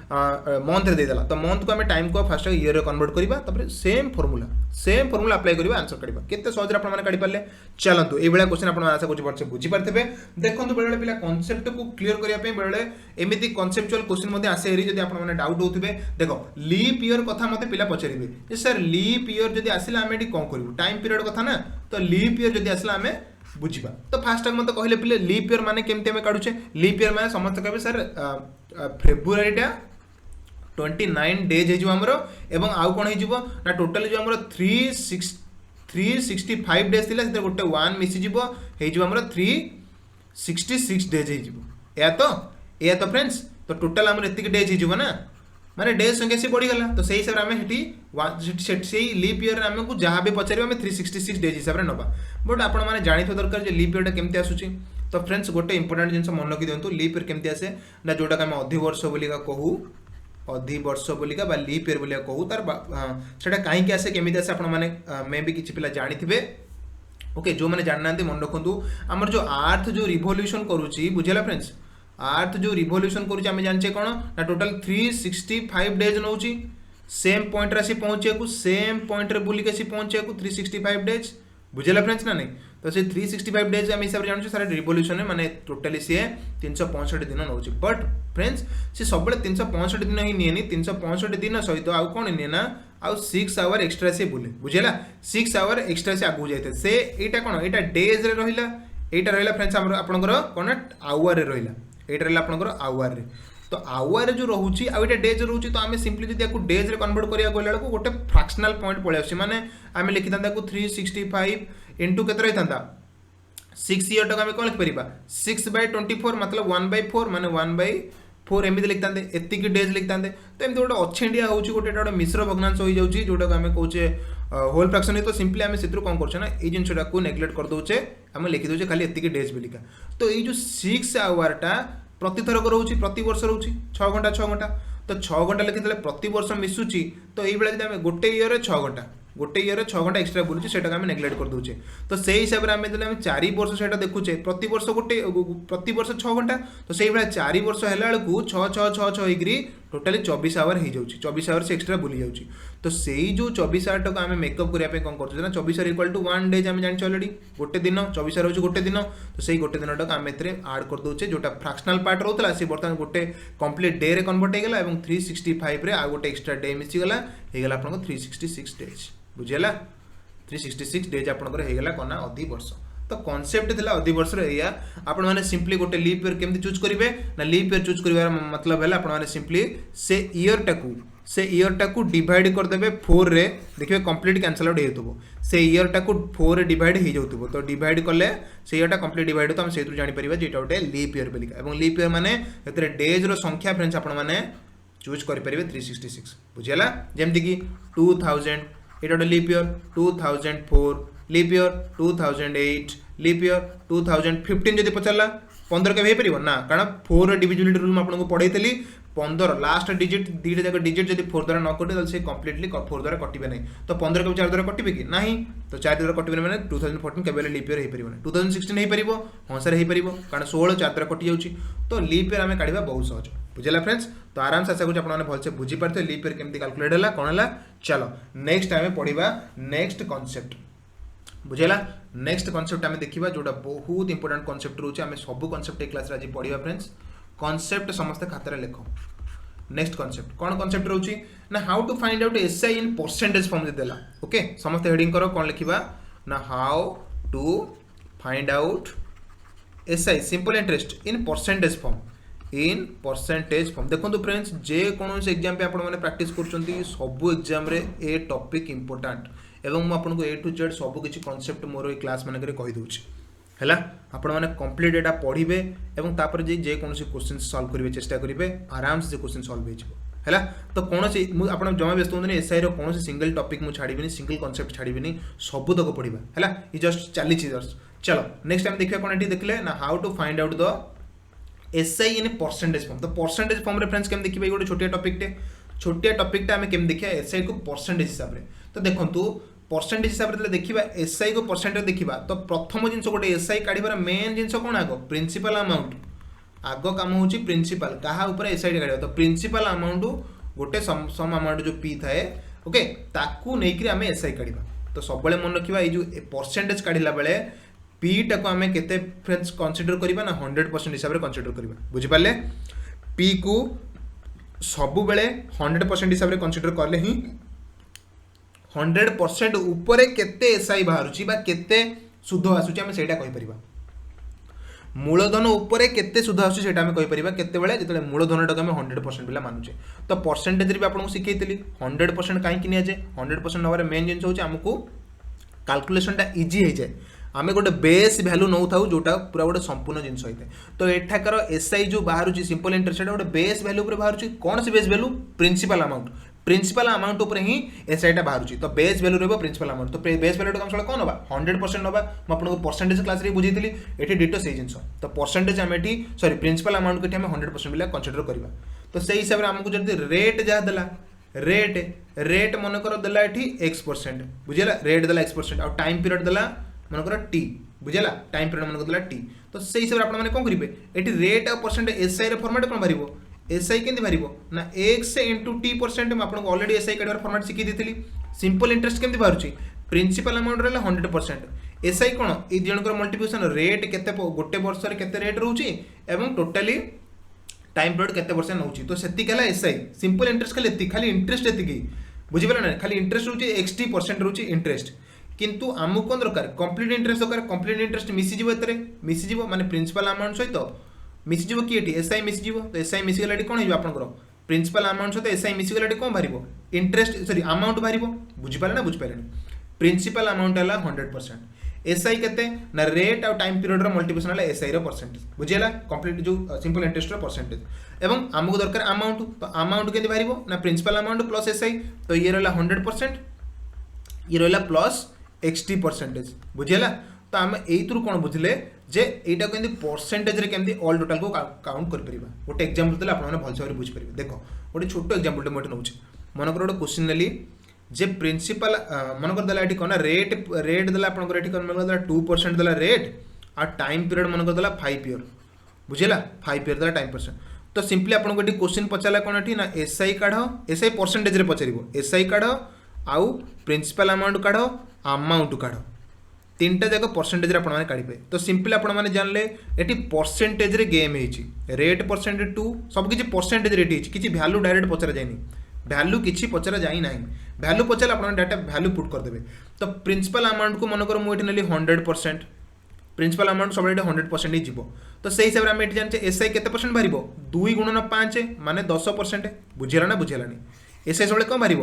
मंथ रे दे देला. तो मंथ को हम टाइम को फर्स्ट ईयर रे कन्वर्ट करबा, तापर सेम फार्मूला अप्लाई करबा, आंसर काढबा. केते सहज रे आपण माने काढि पाले. चलंतु ए बेला क्वेश्चन आपण आशा करछि बच्चे बुझी पारथबे. देखंतु बेले पिला कांसेप्ट को क्लियर करिया पे बेले एमिति कांसेप्चुअल क्वेश्चन मध्ये आसे हेरी. जदि आपण माने डाउट होथिबे, देखो लीप ईयर कथा मते पिला पचरिबे जे सर लीप ईयर जदि आसिला हम एटी कोन करिवु, टाइम पीरियड कथा ना. तो लीप ईयर जदि आसिला हमें बुझिबा. तो फास्ट मते कहले पिले लीप ईयर माने केमते हमें काढुछे. लीप ईयर माने समस्त कहबे सर फेब्रुआरी टा 29 डेज हे जो हमरो, एवं आउ कोन हे जिवो ना टोटल जो हमरो 365 डेज थिला, सेते गोटे 1 मिसि जिवो हे जो हमरो 366 डेज हे जिवो. या तो फ्रेंड्स, तो टोटल हमरो एतिक डेज हे जिवो ना, माने डेज संख्या से बढ़ी गला. तो सही हिसाब रे हमें हेटी सेही लीप ईयर रे हमकु जहां भी पचारिबो हमें 366 डेज हिसाब रे नबा. बट आपण माने जानि तो दरकार जे लीप ईयर टा केमते आसुची. तो फ्रेंड्स गोटे इंपोर्टेंट जिंस मन रखि दियंतु, लीप ईयर केमते आसे ना, जोटा हम अधि वर्ष बोलिका कहू, अधि वर्ष बोलिका बा लीप ईयर बोलिका कहू, तार सेटा काहे के आसे केमिते आसे आपण माने मे भी किछि पिला जानिथिबे. ओके, जो माने जाननांती मन रखंतु. हमर जो अर्थ जो रिवोल्यूशन करूची, बुझिला फ्रेंड्स, अर्थ जो रिवोल्यूशन करूची हम जानचे कोन ना टोटल 365 डेज नउची. सेम पॉइंट रे से पहुंचे को, सेम पॉइंट रे बुली के से पहुंचे को 365 डेज. बुझेला फ्रेंड्स ना नहीं. तो से 365 डेज हम हिसाब रे जानछु सारा रिवोल्यूशन माने टोटली से 365 दिन नउची. बट फ्रेंड्स से सबले 365 दिन ही नियनी, 365 दिन सहित आउ कोन निय ना, आउ 6 आवर एक्स्ट्रा से बुले. बुझेला. 6 आवर एक्स्ट्रा से आगु जायते से एटा कोन, एटा डेज रे रहिला, एटा रहिला फ्रेंड्स हमर आपनकर कोन आवर रे रहिला, एटा रहिला आपनकर आवर रे. तो आवर जो रहउची आ एटा डेज रहउची. तो हमें सिंपली जदि याकू डेज रे कन्वर्ट करिया गोला को गोटे फ्रैक्शनल पॉइंट पळे आसी, माने हमें लिखितांदा को 365 इनटू केते रहितांदा 6 ईयर तक हमें कोन लिख परिबा 6/24 मतलब 1/4 माने 1/4 एमिति लिखतांदे, एति की डेज लिखतांदे. तो एमिति गोटे अछेंडिया होउची, गोटे मिश्र भग्नांश होई जाउची, जोटा हमें कहूचे होल फ्रैक्शन. तो सिंपली हमें सेत्रु कोन करछे ना, ए जिंसटा को नेग्लेक्ट कर दोचे, हमें लिखि दोचे खाली एति की डेज बोलिका. तो ए जो 6 आवर टा प्रति थरक रोची, प्रति वर्ष रोची 6 घंटा 6 घंटा. तो 6 घंटा लिखिदेले प्रति वर्ष मिसुची. तो एई बेला जदि हमें गोटे ईयर रे 6 घंटा, गोटे ईयर 6 घंटा एक्स्ट्रा बुलुची, सेटा हमें नेग्लेक्ट कर दोचे. तो सेही हिसाब रे हमें देले हमें 4 वर्ष सेटा देखुचे, प्रति वर्ष गोटे प्रति वर्ष 6 घंटा. तो सेही बेला 4 वर्ष हैला बेलकु 6 6 6 6 हेग्री टोटली 24 आवर हो जाउची, 24 आवर से एक्स्ट्रा बुली जाउची. तो सेही जो 24 आवर तक हमें मेकअप करिया पे कोन करछु ना, 24 आवर इक्वल टू 1 डेज हम जानि ऑलरेडी, गोटे दिन 24 आवर होची गोटे दिन. तो सेही गोटे दिन तक हम एतरे ऐड कर दोचे, जोटा फ्रैक्शनल पार्ट रहउतला से बर्तन गोटे कंप्लीट डे रे कन्वर्ट हे गेला, एवं 365 रे आ गोटे एक्स्ट्रा डे मिसी गेला, हे गेला आपन को 366 डेज. बुझियला. 366 डेज आपन हे गेला कोना अधि वर्ष. तो कांसेप्ट थिला अधि वर्ष रे एया. आपण माने सिंपली गोटे लीप ईयर केमति चूज करिवे ना, लीप ईयर चूज करिवार मतलब हैला आपण माने सिंपली से ईयर टाकू डिवाइड कर देबे 4 रे, देखिबे कंप्लीट कैंसल आउट हेतुबो. से ईयर टाकू 4 रे डिवाइड हे जाउतबो. तो डिवाइड करले से ईयर टा कंप्लीट डिवाइड तो हम सेतु जानि परिबा जेटा गोटे लीप ईयर बोलिका. एवं लीप ईयर माने एतरे डेज रो संख्या फ्रेंड्स आपण माने चूज करि परिबे 366. बुझियला. जेमति कि 2000 एटा गोटे leap year, 2004 leap year, 2008 leap year, 2015 जदि पचरला 15 के हो ना, कारण 4 डिविजिबिलिटी रूल आपको पढ़ाई 15 लास्ट डिजिट दुईटा जाक डिजिट जब 4 द्वारा न कटे से कम्प्लीटली 4 द्वारा कटे ना, तो 15 के 4 द्वारा कटे कि ना, तो 4 द्वारा कटे मैंने 2014 के लीप ईयर हो पार 2016 हो पार हाँ सर हो पार कारण 16 4 द्वारा कटि जाऊँगी, तो लीप ईयर आम काढ़ा बहुत सहज बुझेगा फ्रेंड्स। तो आराम से आशा करूँ आपने भलसे बुझीपारे लीप ईयर केमती कैलकुलेट है कौन है। चलो नेक्स्ट आम पढ़ा नेक्स्ट कॉन्सेप्ट बुझेगा। नेक्स्ट कॉन्सेप्ट आम देखा जोटा बहुत इंपोर्टेंट कॉन्सेप्ट रोचे, आम सब कॉन्सेप्ट ए क्लास आज पढ़ा फ्रेंड्स। कॉन्सेप्ट समस्ते खातार लिख। नेक्स्ट कॉन्सेप्ट कौन कॉन्सेप्ट रोचे ना, how to find out SI in percentage form देला। ओके समस्ते हेडिंग करो कौन लिखा ना, how to find out SI simple interest in percentage form. In percentage form देखो फ्रेंड्स, जे कौन एग्जाम पे आपने प्रैक्टिस कर सबू एग्जाम रे ए टॉपिक इंपोर्टेंट एवं आपको ए टू जेड सब किसी कॉन्सेप्ट मोर क्लास मान कहीदे है आपण मैंने कम्प्लीट एटा पढ़े और तापर जे कौन क्वेश्चन सॉल्व करेंगे चेष्टा करेंगे आराम से क्वेश्चन सॉल्व है। तो कौन सी आप जमा व्यस्त हूँ एसआई कौन सिंगल टॉपिक मुझे छाड़बी सिंगल कॉन्सेप्ट छाड़बी सब तक पढ़ा है, ये जस्ट चली जस्ट। चलो नेक्स्ट टाइम देखिए कौन ये देखले ना, how to find out the SI in percentage form. तो परसेंटेज फॉर्म रे फ्रेंड्स केम देखिए गोटे छोटिया टॉपिकटे आम केम देखिए एसआई को परसेंटेज हिसाब से। तो देखो परसेंटेज हिसाब से देखा एसआई को परसेंटेज देखा, तो प्रथम जिन गोटे एसआई काढ़ार मेन जिन कौन आग प्रिंसिपल अमाउंट आग काम हो प्रिंसिपल क्या एसआई काढ़ा, तो प्रिंसिपल अमाउंट गोटे सम अमाउंट जो पी थाए ओके ताकू नहीं आम एसआई काढ़ा। तो सब मन रखा ये जो परसेंटेज काढ़ला बेले पी टाक आम के फ्रेंड्स कनसीडर करवा ना 100% हिसाब से कनसीडर करवा बुझिपारे। पी को सबु बेले 100% हिसाब से कनसीडर कले ही 100% ऊपर केते एसआई बाहर केते सुध आसूची आम सेटा कहि परिबा। मूलधन ऊपर केते सुध आसूची सेटा आम कहि परिबा केते बेले जेतले मूलधन टाक आम 100% बिला मानुचे। तो परसेंटेज रे भी आपको सिखेइतली 100% काहे कि निया जे 100% नवारे मेन जिंस होची हमकु कैलकुलेशनटा इजी हो जाए। आम गोटे बेस भैल्यू नौ था जोटा पूरा गोटे संपूर्ण जिन होता है। तो एठाकर एसआई जो बाहर सिंपल इंटरेस्ट गोटे बेस भैल्यू बाहर कौन से बेस भैल्यू प्रिंसिपल अमाउंट उपर ही एसआईटा बाहर। तो बेस भैल्यू रहा प्रिंसिपल अमाउंट, तो बेस भैल्यू कम कौन ना 100% ना मुझे परसेंटेज क्लास रे बुझी ये डिटो से जिन। तो परसेंटेज आम सॉरी प्रिंसिपल अमाउंट को 100% बिला कनसीडर करवा। तो से हिसाब से आमको जब रेट जहाँ देला रेट मनकर देला x% बुझेगा, रेट देला x% और टाइम पीरियड देला मनकर टी बुझेगा, टाइम पीरियड मनकर देला टी। तो से हिसाब से आपने कौन करेंगे ये रेट और परसेंट एसआई फॉर्मेट कौन बाहर एसआई केमती बाहर ना x इंटू टी% आपको ऑलरेडी एसआई काढ़ फॉर्मेट शिखी दी। सिंपल इंटरेस्ट केमती बाहर प्रिंसिपल अमाउंट रहा 100%, एसआई कौन ये जनकर मल्टीप्लिकेशन रेट के गोटे वर्ष के रेट रोचे और टोटाली टाइम पीरियड केते परसेंट नौ। तो से एसआई सिंपल इंटरेस्ट खाली इंटरेस्ट एति बुझीपारे ना, खाली इंटरेस्ट रोचे 60% रोचे इंटरेस्ट। किंतु आमको कौन दरकार कंप्लीट इंटरेस्ट दरकार, कंप्लीट इंटरेस्ट मिसीजी माने प्रिंसिपल अमाउंट सहित मिसीजी कि एसआई मिसीजी। तो एसआई मिसीगला कौन हो आपंकर प्रिंसिपल अमाउंट सहित एसआई मिसीगला कौन बाहर इंटरेस्ट सॉरी अमाउंट बाहर बुझीपारे ना बुझीपारे। प्रिंसिपल अमाउंट है 100%, एसआई केते ना रेट और टाइम पीरियड मल्टीप्लिकेशन है एसआई परसेंटेज बुझीगला कंप्लीट जो सिंपल इंटरेस्ट परसेंटेज। एवं आमको दरकार अमाउंट, तो अमाउंट के बाहर ना प्रिंसिपल अमाउंट प्लस एसआई। तो ये रहा 100%, ये रहा प्लस 60% बुझीगला। तो आम यू कौन बुझे जे यहाँ को परसेंटेज केमती ऑल टोटाल को काउंट कर परिबा। गोटे एग्जांपल देले आपन भल से बुझी पारे। देखो गोटे छोट एग्जांपल मुझे नौ मनकर गोटे क्वेश्चन नेली जे प्रिंसिपल मनकर देला ये कौन रेट देला आपंकर ये कौन 2% देला रेट और टाइम पीरियड मनकर देला 5 ईयर बुझेगा, 5 ईयर देला टाइम परसेंट। तो सिंपली आपको ये क्वेश्चन पचारा कौन ये ना एसआई काढ़, एसआई परसेंटेज पचार एसआई काढ़ आउ प्रिंसिपल अमाउंट काढ़ अमाउंट काढ़, तीनटा जाक परसेंटेज आपने काढ़े। तो सिंपली आपने जानले ये परसेंटेज रे गेम है रेट परसेंटेज टू सबकि परसेंटेज रेट किसी भैल्यू डायरेक्ट पचरा जाए, भैल्यू किसी पचरा जाई ना, भैल्यू पचारे आप डाटा भैल्यू पुट करदे। तो प्रिंसिपल अमाउंट को मनकर मुझे नेली 100%, प्रिंसिपल अमाउंट सब 100% ही जीवो। तो से हिसाब से आम ये जानते एसआई के परसेंट बाहर 2 गुणन 5 माने 10% बुझेगा ना बुझेलानी। एसआई सब कौन बाहर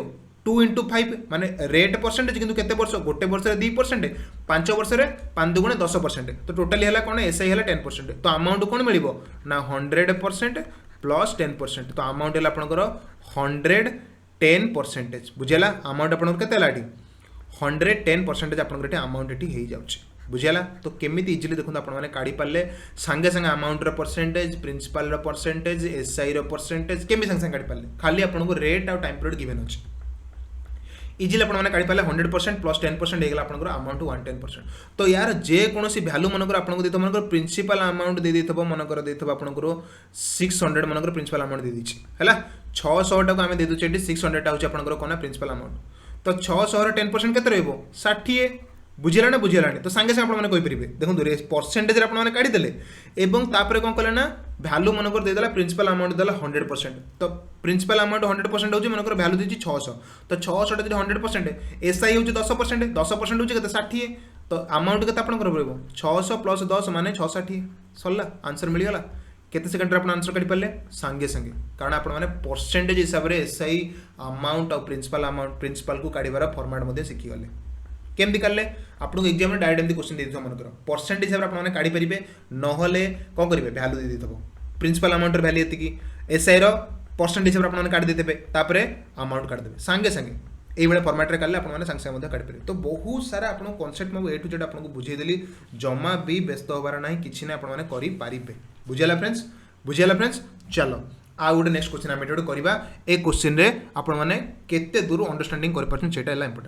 2 इंटू 5 माने रेट परसेंटेज किंतु केते वर्ष गोटे वर्ष 2%, 5 वर्ष 5 गुणे 10%। तो टोटाली है कौन एसआई है 10%। तो अमाउंट कौन मिल ना 100% प्लस 10%। तो अमाउंट है आपंकर 110% बुझेगा। अमाउंट आप 110% आपंकर अमाउंट ये हो जाए बुझीगला तो केमी इजिली देखो आपने काढ़ी पारे सांगे सांगे amount percentage principal percentage SI percentage केमी सांगे सांगे काढ़ी पारे खाली आपको रेट आउ टाइम पीरियड गिवन अच्छे इजिली आपने काढ़ी पारे 100% प्लस 10% होगा आपंकर अमाउंट 110%। तो यार जेकोसी भैल्यू मनकर आपको देते मनकर प्रिंसिपल अमाउंट दे देते मनकर देते आपंकर 600 मनकर प्रिंसिपल अमाउंट दे दीजिए है 600 टाक आम दे दूचे 600 हूँ आपंकर कौन प्रिंसिपल अमाउंट तो 600 10% के 60 बुझेगा ना बुझेगा तो सांगे सांगे आपने कहींपे देखो परसेंटेज आपने काढ़ीदे और तापर कौन कले ना भैल्यू मनकर देदेला प्रिंसिपल अमाउंट देला 100% तो प्रिंसिपल अमाउंट 100% होची मनकर भैल्यू देची 600 तो 600 टा 100% एसआई होची 10% 10% होची केते 60 तो अमाउंट केते आपन करबो 600 प्लस 10 माने 660 सरला आंसर मिल गला केते सेकंड रे आपन आंसर काढी पाले सांगे सांगे कारण आपन माने परसेंटेज हिसाब रे एसआई अमाउंट और प्रिंसिपल को काढीबार फॉर्मेट मध्ये शिखि गले केमती काले आपको एग्जाम में डायरेक्ट एमती क्वेश्चन दे मनकर परसेंटेज हिसाब से आपने काढ़ी पारे नहले कौन करेंगे भैल्यू दे देते प्रिंसिपल अमाउंट भैल्यू ये एसआई परसेंटेज हिसाब से आपने काढ़ी देते अमाउंट काढ़ीदेवे सांगे सांगे ये फर्माट्रे काले आपने सांगे सांगे काढ़ी पारे तो बहुत सारा आप कनसेप्ट मैं ए टू जेड आपको बुझेदेली जमा भी व्यस्त होबार ना कि आपने करेंगे बुझेगा फ्रेंड्स बुझेगा फ्रेंड्स चलो आ गोटे नेक्स्ट क्वेश्चन आम ये करवा ए क्वेश्चन रे आपने केते दूर अंडरस्टैंडिंग कर इंपोर्टेंट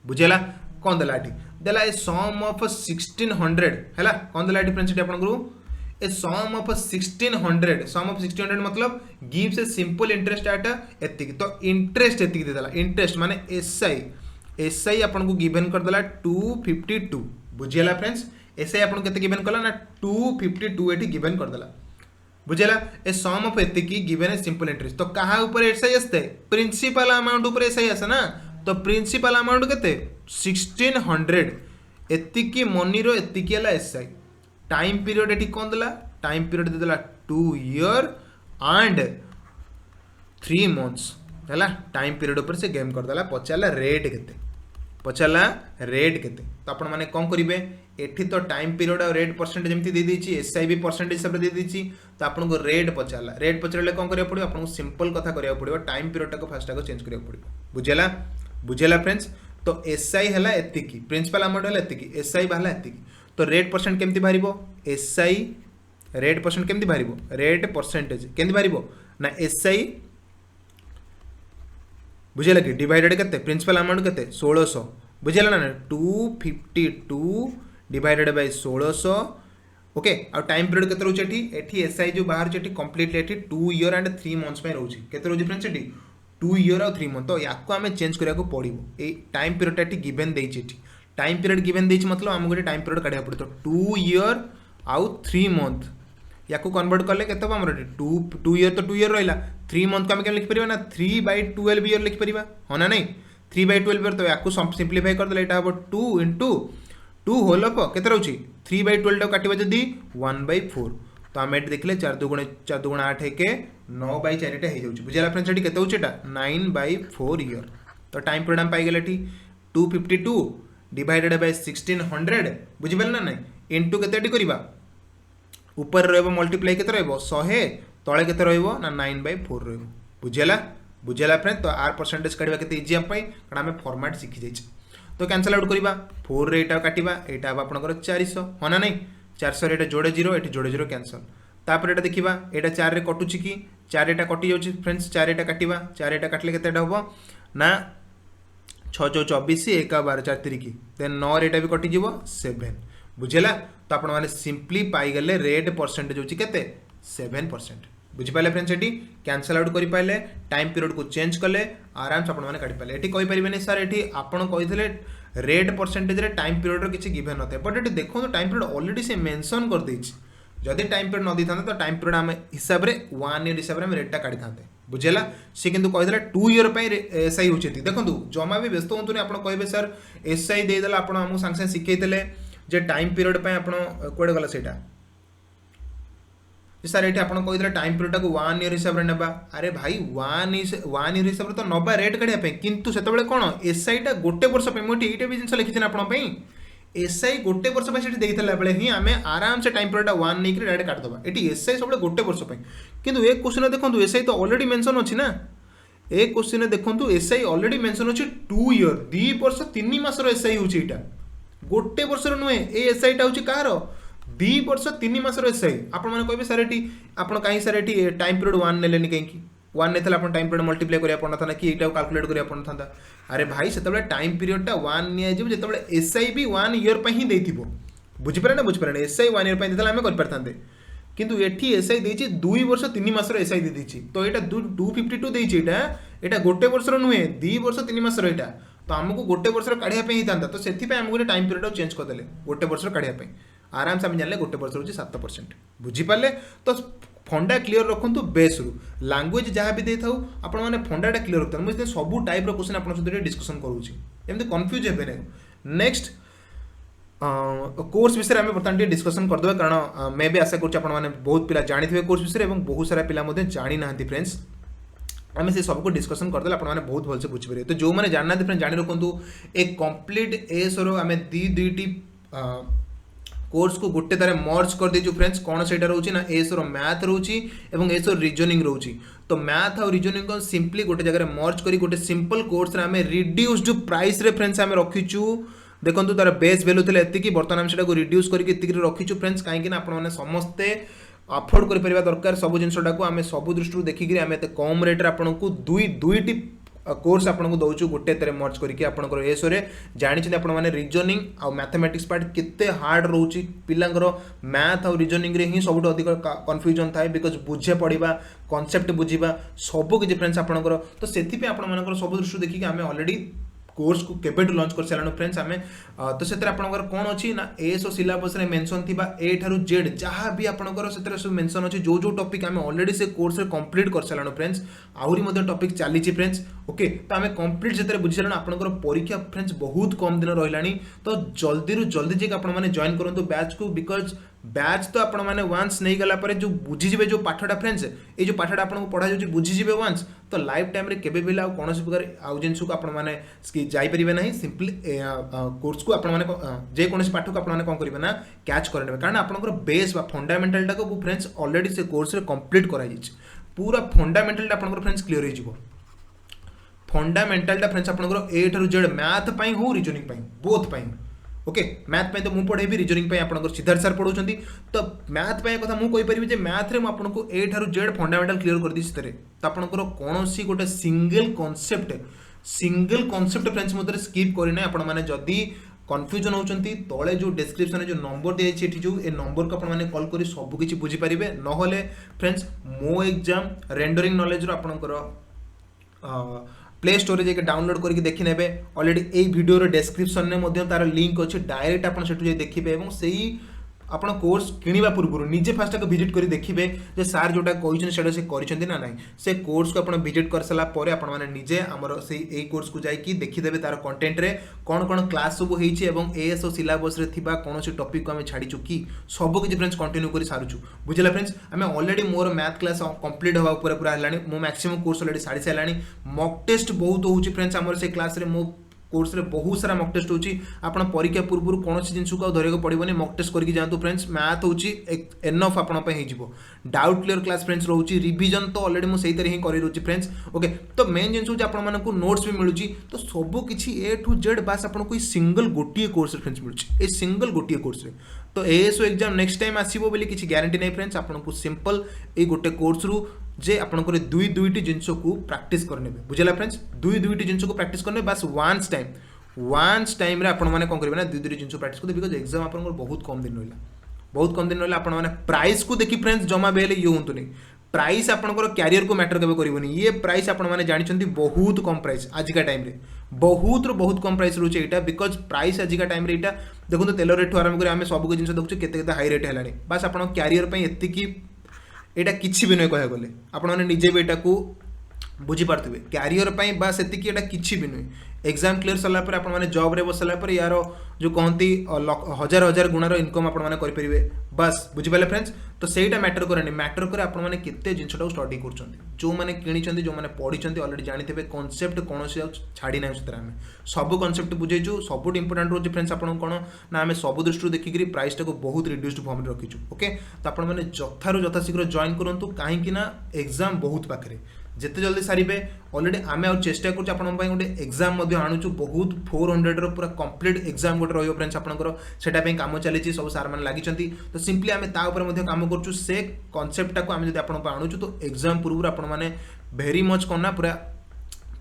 बुझेगा कौन देला देला ए सम ऑफ 1600 है कौन देला फ्रेंड्स आपको ए सम ऑफ 1600 मतलब gives a simple interest at एतिक तो इंटरेस्ट एतिक देला इंटरेस्ट माने एसआई आपको गिवन कर देला 252 बुझेगा फ्रेंड्स एसआई आपको केते गिवन कला ना 252 एटी गिवन कर देला बुझेगा ए सम ऑफ एतिक गिवन ए सिंपल इंटरेस्ट तो कहाँ ऊपर एसआई आसते प्रिंसिपल अमाउंट ऊपर एसआई आसे ना तो प्रिंसिपल अमाउंट केते 1600 एतिकी मनी रो एतिकी हला एसआई टाइम पीरियड एटी कौन देला टाइम पीरियड दे देला 2 ईयर एंड 3 मंथ्स है टाइम पीरियड ऊपर से गेम कर देला पचाला रेट केते तो आपण माने कौन करेंगे एठी तो टाइम पीरियड और रेट परसेंटेज जमी दे देछि एसआई भी परसेंटेज हिसाब से दे देछि तो आपन को रेट पचारे कौन करिया पड़िबो आपन को सिंपल कथा करिया पड़िबो टाइम पीरियड को फास्ट को चेंज करिया पड़िबो बुझेला फ्रेंड्स तो एसआई है एतिकी प्रिंसिपल अमाउंट है एतिकी एसआई बाहला एतिकी तो रेट परसेंट केमती बाहरिबो एसआई रेट परसेंट केमती बाहरिबो रेट परसेंटेज केमती बाहरिबो ना एसआई बुझेला कि डिवाइडेड केते प्रिंसिपल अमाउंट केते 1600 बुझेला ना 252 डिवाइडेड बाय 1600 ओके आ टाइम पीरियड केते रहउछ एठी एसआई जो बाहर एठी कंप्लीटली एठी 2 ईयर एंड 3 मंथ्स में रहउछ केते रहउछ फ्रेंड्स एठी 2 ईयर और 3 मंथ तो या आम चेंज करा पड़ो ये टाइम पीरियड गिवन देती टाइम पीरियड गिवन देती मतलब आमको गोटे टाइम पीरियड काढ़ा पड़े तो 2 ईयर आउ 3 मंथ या कन्वर्ट कले के 2 ईयर तो 2 ईयर रहा 3 मंथ को आम क्या लिखिपर ना 3/12 ईयर लिखिपर हाँ ना नहीं 3/12 ईयर तो या सिंप्लीफाई करदे यहाँ हम 2 इंटू 2 होल अप के रोचे 3/12 टाक काटा जदि 1/4 तो आम ये देखले 4 दुगुणे 8 के 9/4 हो बुझेगा फ्रेंड्स ये केते होची 9/4 ईयर तो टाइम पीरियड हम पाइगले 252 डिवाइडेड बाय 1600 बुझिपारे ना नहीं इंटू केते करवा ऊपर रहिबो मल्टीप्लाई केते रहिबो 100 तळे केते रहिबो ना 9/4 रहिबो बुझेला फ्रेंड तो आर परसेंटेज काढवा केते इजी हम पाई कारण हम फॉर्मेट शिखि जाइछ तो कैंसिल आउट करवा 4 रे एटा काटिबा एटा आपनकर 400 हो ना नहीं 400 रे जोड़े 0 एटी जोड़े 0 कैंसल तापर एटा देखिबा एटा 4 रे कटुची कि 4 एटा कटि जाउची फ्रेंड्स 4 एटा काटिबा 4 एटा काटले केतेटा होबो ना 6 4 24 1 12 4 3 की देन 9 एटा भी कटि जीवो 7 बुझेला तो आपण माने सिंपली पाई गले रेट परसेंटेज होची केते 7% बुझि पाले फ्रेंड्स एटी कैंसिल आउट करि पाले टाइम पीरियड को चेंज कले आराम से आपण माने काटि पाले एटी कहि परिबेनी सर एटी आपण कहिथिले रेट परसेंटेज रे टाइम पीरियड रो किछि गिवन नते बट एटी देखो तो टाइम पीरियड ऑलरेडी से मेंशन कर देछि जदि टाइम पीरियड न दी थांते तो टाइम पीरियड हम हिसाब रे 1 ईयर हिसाब रे हम रेटटा काटि थांते बुझेला से किंतु कहिथिले 2 ईयर पई एसआई होचेती देखंतु जमा भी व्यस्त होंतुनी आपण कहबे सर एसआई दे देला आपण हमु संग संग सिखैतले जे टाइम पीरियड पई आपण कोडे गला सेटा सर ये आप कही टाइम पीरियड को 1 ईयर हिसाब से ना अरे भाई 1 ईयर हिसाब से तो नबा रेट काढ़ा किंतु से कौन एसआईटा गोटे वर्ष मुझे ये भी जिन लिखी आपंपाई एसआई गोटे वर्ष बेले ही आम आराम से टाइम पीरियड 1 नहीं डायरेक्ट काटिदेवा ये एसआई सब गोटे वर्ष किंतु ए क्वेश्चन देखो एसआई तो ऑलरेडी मेंशन अच्छी ना ए क्वेश्चन देखो एसआई ऑलरेडी मेंशन अच्छी 2 ईयर 2 वर्ष 3 मासर एसआई होता गोटे वर्ष नुहे ए एसआईटा हूँ कहार 2 वर्ष 3 मासर एसआई आपण मैंने कहे सर ये आप कहीं सर ये टाइम पीरियड 1 नेलेनि कहीं 1 नहीं आप टाइम पीरियड मल्टीप्लाई करा पड़ा था कि यहाँ कैलकुलेट करा पड़ा था अरे भाई से टाइम पीरियडटा 1 निजी जो एसआई भी 1 ईयर ही देथिबो बुझिपारे ना बुझिपारे एसआई 1 ईयर देता आम कर किंतु एठी एसआई देछि 2 वर्ष 3 मासर एसआई दे देछि तो एटा 252 देछि एटा गोटे वर्ष नुहे 2 वर्ष 3 मासर एटा तो आमको गोटे वर्ष काढ़िया पे ही था तो सेति पे हमको टाइम पीरियड चेंज कर देले गोटे वर्ष काढ़िया पे आराम से हम जानले गोटे वर्ष होछि 7% बुझी पाले तो फंडा क्लियर रखु बेस रु लैंग्वेज जहाँ भी देता आपण मैंने फंडाटा क्लियर रखता मुझे सब टाइप क्वेश्चन आप डिस्कसन करूँ एमती कन्फ्यूज हे ना नेक्स्ट कोर्स विषय में बर्तमान डिस्कसन करदे कारण मैं भी आशा करें बहुत पिला जानी कोर्स विषय और बहुत सारा पिला जानी ना फ्रेंड्स आम से सबको डिस्कसन करदे आपने बहुत भलसे बुझीपारे तो जो मैंने जानना फ्रेंड्स जानी रखु एक कंप्लीट एस आम दुईटी कोर्स को गोटे तारे मर्ज कर दीजिए फ्रेंड्स कौन से रोचे ना एस मैथ रोची और एस रीजनिंग रोची तो मैथ और रीजनिंग को सिंपली गोटे जगह मर्ज करी गोटे सिंपल कोर्स रे हमें रिड्यूस्ड प्राइस रे फ्रेंड्स हमें रखीचु देखो तार बेस वैल्यू थे एति बर्तमान हम रिड्यूस करके रखीचु फ्रेंड्स कहीं आपने समस्ते अफोर्ड कर दरकार सब जिनटा को आम सब दृष्टि देखिक आम एत कम रेट्रे आपको दुईटी कोर्स आपको दौचु गोटे तेरे मर्ज करके आपंकर एसओरे जानते आप रीजनिंग आ मैथमेटिक्स पार्ट केते हार्ड रोचे पिलांकर मैथ और रीजनिंग रे ही सब अधिक कन्फ्यूजन थाए बिकज बुझे पड़ा कॉन्सेप्ट बुझा सब किसी फ्रेंड्स आपंकर तो से सब दृष्टि देखिए आम ऑलरेडी कोर्स को केबेटू लॉन्च कर सारा फ्रेंड्स आम तो से कौन अच्छी ना एस सिलेबस रे मेंशन थिबा ए ठारू जेड जहाँ भी आपंकर से सब मेंशन अच्छी जो जो टॉपिक आम ऑलरेडी से कोर्स रे कंप्लीट कर सारा फ्रेंड्स आहरी टॉपिक चली फ्रेंड्स ओके तो आम कंप्लीट से बुझी सारा आपंकर परीक्षा फ्रेंड्स बहुत कम दिन रही तो जल्दी रू जल्दी जाके आपने जॉइन करूँ बैच को बिकज बैच तो आपण मैंने वन्स नहीं गला पर जो बुझीजे जो पाठटा फ्रेंड्स ये जो पाठटा आपको पढ़ा जाऊँगी बुझीजे वन्स तो लाइफ टाइम रे केबे भी कौन प्रकार आउ जिन को आपने जापरेंगे ना सिंपली कोर्स को आपने पाठ को आपने कौन करेंगे ना कैच करेंगे कारण आपंकर बेस फंडामेंटालटा को फ्रेंड्स ऑलरेडी से कोर्स रे कंप्लीट कर पूरा फंडामेंटालटा आपंकर फ्रेंड्स क्लियर हो फंडामेंटालटा फ्रेंड्स आपंकर ए ठारू जेड मैथ पाई हो रीजनिंग पाई बोथ पाई ओके मैथ पे तो मुझे पढ़ेबी रीजनिंग पे आपन सिद्धार्थ सर पढ़ाऊँ तो मैथ पे कथा मुझे कहीपरि मैथ रे आपको ए ठारू जेड फंडामेंटाल क्लियर कर दी तो आपंकर कौन गोटे सिंगल कॉन्सेप्ट फ्रेंड्स मतलब स्किप करना आपण मैंने जदि कन्फ्यूजन होती तले जो डिस्क्रिप्शन जो नंबर दिखाई जो ए नंबर को आपने कॉल कर सबकि बुझीपारे ना फ्रेंड्स मो एग्जाम रेंडरिंग नॉलेज रो आपनकर प्ले स्टोर जाके डाउनलोड करके देखि नेबे ऑलरेडी ए वीडियो रे डिस्क्रिप्शन में तार लिंक अच्छे डायरेक्ट आपन सेठु जे देखिबे एवं सेही आपण कोर्स किनिबा पूर्व निजे फास्ट विजिट कर देखिए जे सार जोटा कहते से कर ना ना से कोर्स को आप विजिट कर सारा पर आप निजे आमर से कोर्स को जाकि देखीदे तार कंटेंट रे कौन कौन क्लास सब होती एएस और सिलेबस रे थिबा कौन से टॉपिक को आम छाड़ीचु कि सब किसी फ्रेंड्स कंटिन्यू कर सारूँ बुझला फ्रेंड्स आम ऑलरेडी मोर मैथ क्लास कंप्लीट होगा पूरा है मो मैक्सिमम कोर्स ऑलरेडी सारी सारा मॉक टेस्ट बहुत होची फ्रेंड्स आमर से क्लास रे मो कोर्स रे बहुत सारा मॉक टेस्ट होची आपण परीक्षा पूर्व कौन जिनस को धरिया पड़ोनी मॉक टेस्ट करके जातु फ्रेंड्स मैथ होची एनफ आपण हो डाउट क्लियर क्लास फ्रेंड्स रोची रिवीजन तो ऑलरेडी मुझे सही ही कर रोची फ्रेंड्स ओके तो मेन जिन हूँ आपको नोट्स भी मिलूँ तो सब किसी ए टू जेड बास आपको सिंगल गोटे कोर्स फ्रेंड्स मिलूँ ए सिंगल गोटे कोर्स तो एएसओ एग्जाम नेक्स्ट टाइम आसो बोली किसी ग्यारंटी नहीं फ्रेंड्स आपको सिंपल ये गोटे कोर्स रु जे आपंकर दुईटी जिनस को प्रैक्टिस करने बुझेगा फ्रेंड्स दुईटी जिनस को प्रैक्टिस करने बस वन्स टाइम रे आपण मैंने कौन करेंगे ना दुईटी जिनस प्रैक्टिस करते बिकज एग्जाम आप बहुत कम दिन रहा आप प्राइस को देखी फ्रेंड्स जमा भी ये हूँ नहीं प्राइस आपंकर क्यारियर को मैटर केवे करबनी ये प्राइस आपण मैंने जानते बहुत कम प्राइस आजिका टाइम रे बहुत कम प्राइस रोचे यहाँ बिकज प्राइस आजिका टाइम रे यहाँ देखो तेल रेट आरंभ कर सब जिन देखुचे केते हाई रेट है बस आप क्यारियर एति यहाँ किसी भी नुहे कह गले आपने निजे भी यहाँ बुझीपारे क्यारियर बास एतिकी किसी भी नुहे एग्जाम क्लियर सारापर आपने जॉब रे बस सारापर यार जो कहती हजार हजार गुणार इनकम आपरे बस बुझीपारे फ्रेंड्स तो सहीटा मैटर करे मैटर करे आपने केते जिनटा स्टडी कर जो मैंने किणी जो मैंने पढ़ी ऑलरेडी जानते कॉन्सेप्ट कौन छाड़ी ना आम सब कॉन्सेप्ट बुझेचु सब इंपोर्टेंट रोचे फ्रेंड्स आप कौन ना आम सब दृष्टि देखिक प्राइसटा को बहुत रिड्यूस्ड फॉर्म रखीचु ओके तो आपने जथारू जथाशीघ्र जॉइन करूँ कहीं एग्जाम बहुत पाखे जिते जल्दी सारे ऑलरेडी आम आ चेष्टा करूँ आप गोटे एग्जाम आणुचु बहुत 400 पूरा कंप्लीट एग्जाम गोटे रही फ्रेंड्स आपंकर सेटापी कम चली सब सार मैंने लगी तो सिंपली आम कम करूँ से कनसेप्टा को आम जब आणुचु तो एग्जाम पूर्व आपने भेरी मच करना पूरा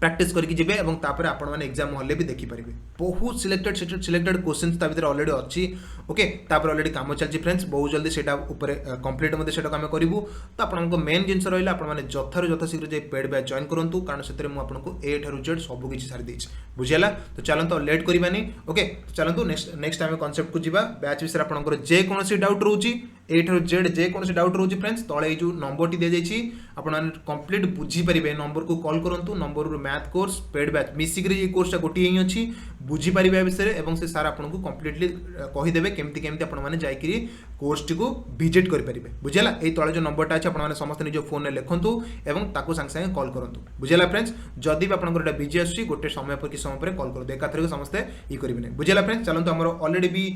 प्रैक्टिस करके जिबे एवं तापर आपण माने एग्जाम हॉल भी देखि परिबे बहुत सिलेक्टेड क्वेश्चंस ता भीतर ऑलरेडी अछि ओके तापर ऑलरेडी काम चलछि फ्रेंड्स बहुत जल्दी सेटा ऊपर कंप्लीट मध्ये सेटा काम करिवु तो आपनको मेन जिंस रहिला आपण माने जथा शीघ्र जे पेड बैच जॉइन करंतु कारण सेतरे मु आपनको ए ठरु जेड सब किछि सारि देछि बुझियला तो चलंतो लेट करिबानी ओके चलंतो नेक्स्ट टाइम कांसेप्ट को जिबा बैच विषय आपनकर जे कोनोसी डाउट रहउछि ए ठरु जेड जे कोनोसी डाउट रहउछि फ्रेंड्स तळे जो नंबर टी दे जाइछि आपण माने कंप्लीट बुझी परिबे नंबर को कॉल करंतु number math course paid batch मिसिक ये कोर्सटा गोटे ही अच्छी बुझीपर विषय एवं से सार आपको कम्प्लीटली कहीदेवे केमती केमती आपने जाकि कोर्स टी को विजिट करेंगे बुझेगा ये तले जो नंबरटा अच्छे आपने समस्त निज फोन में लिखुँ और ताकू सांगे सांगे कॉल करूँ बुझेगा फ्रेंड्स जदि भी आपंकर बिजी आसूँ गोटे समय पर कि समय पर कॉल करूँ एकाथर समस्ते ये करेंगे बुझेगा फ्रेंड्स चलते आम ऑलरेडी भी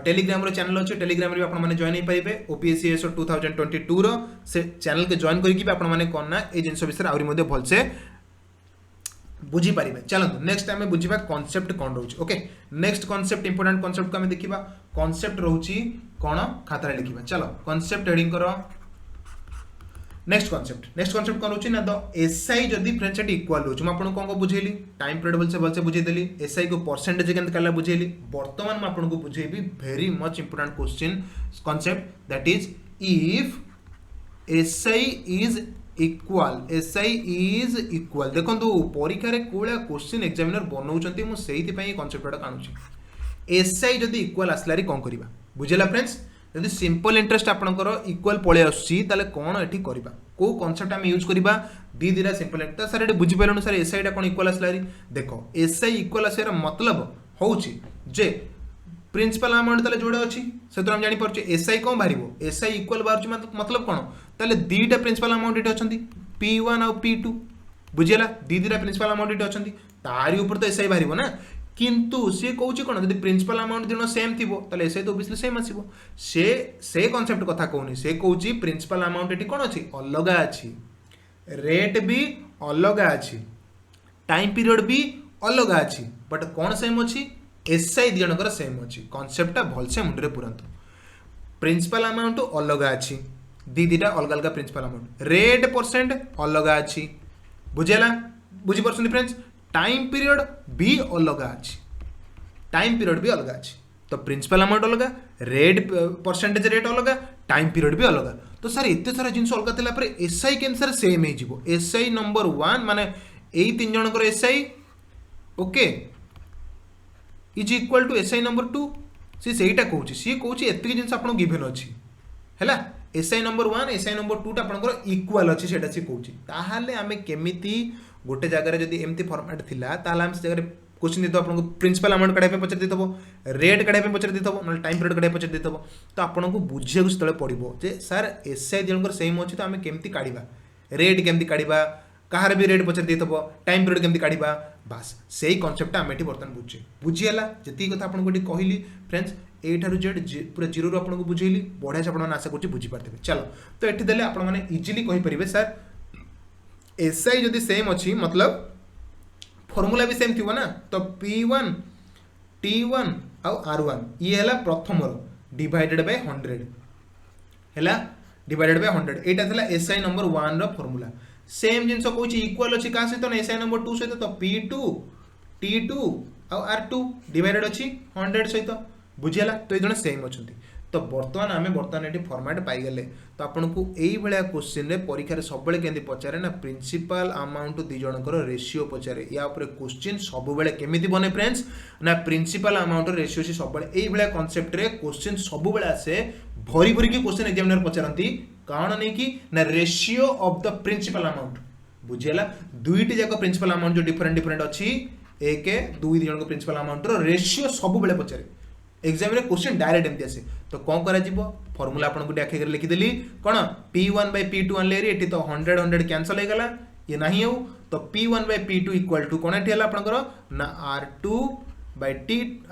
टेलीग्राम चैनल अच्छे टेलीग्राम भी आपने जॉइन हो पारे ओपीएससी 2022 से चैनल के जॉइन करके आपने कौन ना ये जिन विषय आहरी भलसे बुझी पारिबे चलंतु नेक्स्ट टाइम में बुझीबा कांसेप्ट कोन रहउची okay next concept important concept को हम देखिबा कांसेप्ट रहउची कोन खातारे लिखिबा चलो कांसेप्ट हेडिंग करो नेक्स्ट कांसेप्ट कोन रहउची ना द एसआई जदी फ्रेंड्स एटी इक्वल रहउची म आपन कोन बुझेली टाइम पीरियड बलसे बुझे देली एसआई को परसेंटेज केंत कला बुझेली वर्तमान म आपन को बुझेबी very much important question concept that is if SI is equal SI is equal देखो परीक्षा कोला क्वेश्चन एग्जामिनर बनाऊँच मुझे कनसेप्टा काणुची एसआई जदि इक्वाल आसलारी कौन करवा बुझेगा फ्रेंड्स जदि सिंपल इंटरेस्ट आपंकर इक्वाल पलि आसुची कौन ये करवा कौ कनसेप्ट आम यूज करवा दीटा सिंपल तो सर ये बुझीपारू सर एसआईटा कौन इक्वाल आसलारी देख एसआई इक्वाल आसार मतलब हूँ जे प्रिंसिपल अमाउंट ताले जोड़े अच्छी से हम जानी पार्चे एसआई कौन बाहर एसआई इक्वाल बाहर मतलब कौन ताले दीटा प्रिंसिपल अमाउंट ये अच्छा P1 और P2 बुझेगा दीटा प्रिंसिपल अमाउंट ये अच्छा तारी ऊपर तो एसआई बाहर ना किंतु सी कहूँ कौन जब प्रिंसिपल अमाउंट दिन सेम थी एसआई तो ओबियसली सेम आसो से कनसेप्ट कथा कहूनी से कहूँ प्रिंसिपल अमाउंट ये कौन अच्छी अलग अच्छी रेट भी अलग अच्छी टाइम पीरियड भी अलग अच्छी बट कौन सेम अच्छी एसआई दिजणकर सेम अच्छी कनसेप्टा भलसे मुंडे पुरातु प्रिंसिपल अमाउंट अलग अच्छी दीटा अलग अलग प्रिंसिपल अमाउंट रेट परसेंट अलग अच्छी बुझेगा बुझीपार फ्रेंड्स टाइम पीरियड भी अलग अच्छी टाइम पीरियड भी अलग अच्छी तो प्रिंसिपल अमाउंट अलग रेट परसेंटेज रेट अलग टाइम पीरियड भी अलग तो सर एत सारा जिन अलग था एसआई के सर सेम हो एसआई नंबर 1 माने यही 3 जनकर SI okay is equal to SI number 2 सी सेटा कहूँ सी कहूँ एतिक जिन आप गिभेन अच्छी है एसआई नंबर 1 एसआई नंबर 2 आपंकर इक्वाल अच्छी से कहूँ ताहले आम केमी गोटे जगह जब एमती फर्माट थिला ताहले आम से जगह क्वेश्चन देते आपको प्रिंसिपल अमाउंट काढ़ा पचार देव रेट काढ़ा पचार देव ना टाइम पीरियड काढ़ा पचार देव तो आपको बुझे से पड़ो जे सर एसआई जनकर सेम अच्छी तो आम केमती काढ़ा रेट केमती काढ़ा कहार भी रेट पचार देव टाइम पीरियड केमती काढ़ा बास से कनसेप्ट आम ये बर्तमान बुझे बुझीगला जी कथा आपको कहली फ्रेंड्स ए ठारू जेड पूरा जीरो आपको बुझेली बढ़िया से आपने आशा कर बुझीपारे चलो तो ये देले आपने इजिली कहींपर सर एसआई जदि सेम अच्छी मतलब फॉर्मूला भी सेम थी ना तो P1 T1 आउ R1 ये है प्रथम डिवाइडेड बाय 100 है डिवाइडेड बाय 100 एटा था एसआई नंबर 1 रो फॉर्मूला सेम जिनस कहूँ इक्वाल अच्छी क्या सहित एसआई नंबर 2 सहित तो P2 T2 आउ R2 डिवाइडेड अच्छी 100 सहित बुझीगला तो ये सेम अच्छा तो बर्तमान आम बर्तमान ये फॉर्मेट पाईगले तो आपको यही भाया क्वेश्चन परीक्षा सब केमती पचारे ना प्रिंसिपल अमाउंट दी जनकर रेशियो पचारे या क्वेश्चन सब बेले केमी बने फ्रेंड्स ना प्रिंसिपल अमाउंट रेशियो से सब यही भाया कनसेप्ट क्वेश्चन सब बेले आसे भरी भरी क्वेश्चन एग्जामिनर पचारती कौन नहीं कि ना ratio of the principal amount बुझीगला दुईटी जाक प्रिंसिपल अमाउंट जो डिफरेंट डिफरेंट अच्छी एक दुई जन प्रिंसिपल अमाउंट रेशियो सब बेले पचारे एग्जाम रे क्वेश्चन डायरेक्ट एमती आसे तो कौन करा जीवो फॉर्मूला आपन को आखे लिखिदेली कौन P1 by P2 अनले एटी तो 100 100 कैंसल हो गला ये नहीं हो तो P1 by P2 equal to कौन एठी हला आपनकर ना R2 by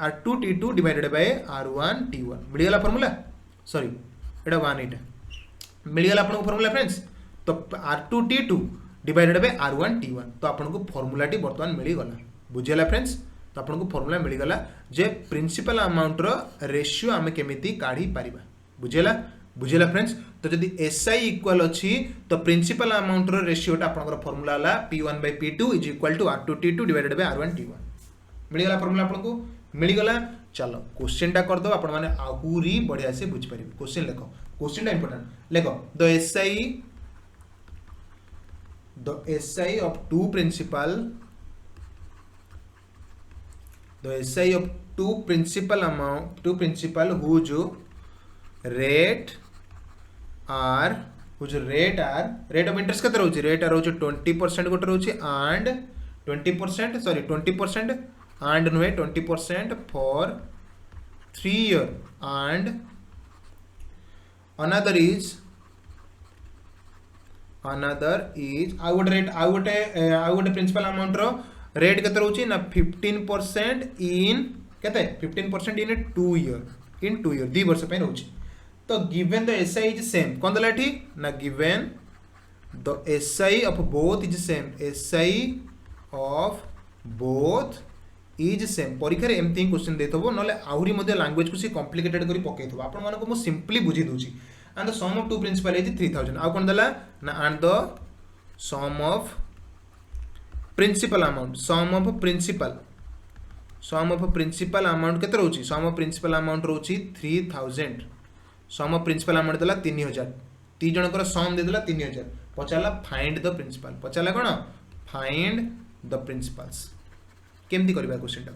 R2 T2 divided by R1 T1 मिल गला फॉर्मूला सॉरी एटा 1 एटा मिल गला आपन फॉर्मूला फ्रेंड्स तो R2 T2 divided by R1 T1 तो आपको फॉर्मूलाटी बर्तमान मिलगला बुझेगा फ्रेंड्स तो आपको फॉर्मूला मिलगला जे प्रिंसिपल अमाउंट रो रेशियो आमे केमिति काढी पारिबा बुझेला फ्रेंड्स तो जदि SI इक्वल अच्छी तो प्रिंसिपल अमाउंट रो रेशियोटा आपनकर फॉर्मूला ला P1/P2 is equal to R2T2 divided by R1T1 मिलगला फॉर्मूला आपको मिलगला चलो क्वेश्चन टा कर दो आपण माने आहुरी बढ़िया से बुझ पारिबे क्वेश्चन लेखो क्वेश्चन टा important लेखो the SI of two principal whose rate of interest कते रहउची rate रहउची 20% गोटे रहउची and 20% and नुहे 20% for 3 year and another is I would principal amount row rate कते रहउची ना 15% in कते 15% in 2 year 2 वर्ष पे रहउची तो given the SI is same कौन दला एठी ना given the SI of both is same SI of both is same परीक्षा रे एमती क्वेश्चन देथबो नले आहुरी मध्ये लैंग्वेज को सी कॉम्प्लिकेटेड करी पकेइथबो आपण मानको मो सिंपली बुझी दोची and the sum of two principal is 3000 आउ कोन दला ना and the sum of principal amount केते रहउची sum of principal amount रहउची 3000 sum of principal amount दला 3000 ती जनकर sum दे दला 3000 पचाला find the principal पचाला cone find the principals केमती करबा क्वेश्चन टा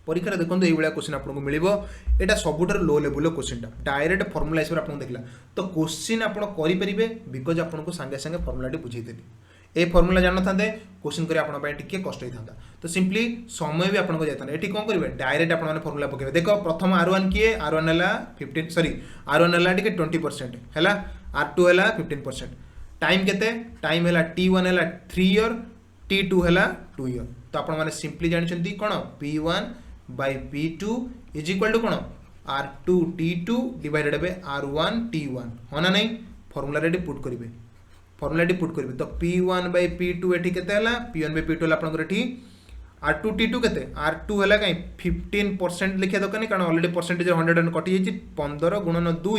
परीक्षा देखो ये क्वेश्चन आपको मिल एटा सबुठार लो लेवल क्वेश्चन टा डायरेक्ट फॉर्मूला हिसाब से आपको देखला तो क्वेश्चन आप करेंगे बिकज आपको सांगे सांगे फॉर्मूलाटी बुझेदेली ए फॉर्मूला जान था क्वेश्चन करें आपके कष्ट होता तो सिंपली समय भी आपको जाता ये कौन करेंगे डायरेक्ट आप फॉर्मूला पकेबे देख प्रथम R1 किए R1 है 15 सॉरी R1 है 20% है R2 है 15% टाइम केते टाइम है T1 है 3 ईयर T2 है 2 ईयर तो आप सिंपली जानते कौन P1/P2 इज इक्वल टू कौन R2T2 डिवाइडेड बाय R1T1 हाँ ना नहीं फॉर्मूला रेडी पुट करेंगे तो P1/P2 एठी केते हला P1/P2 हला आपनकर एठी R2T2 केते R2 हला काई 15% लिखिया दरकार कारण ऑलरेडी परसेंटेज 100 कटि जाई 15 गुणन 2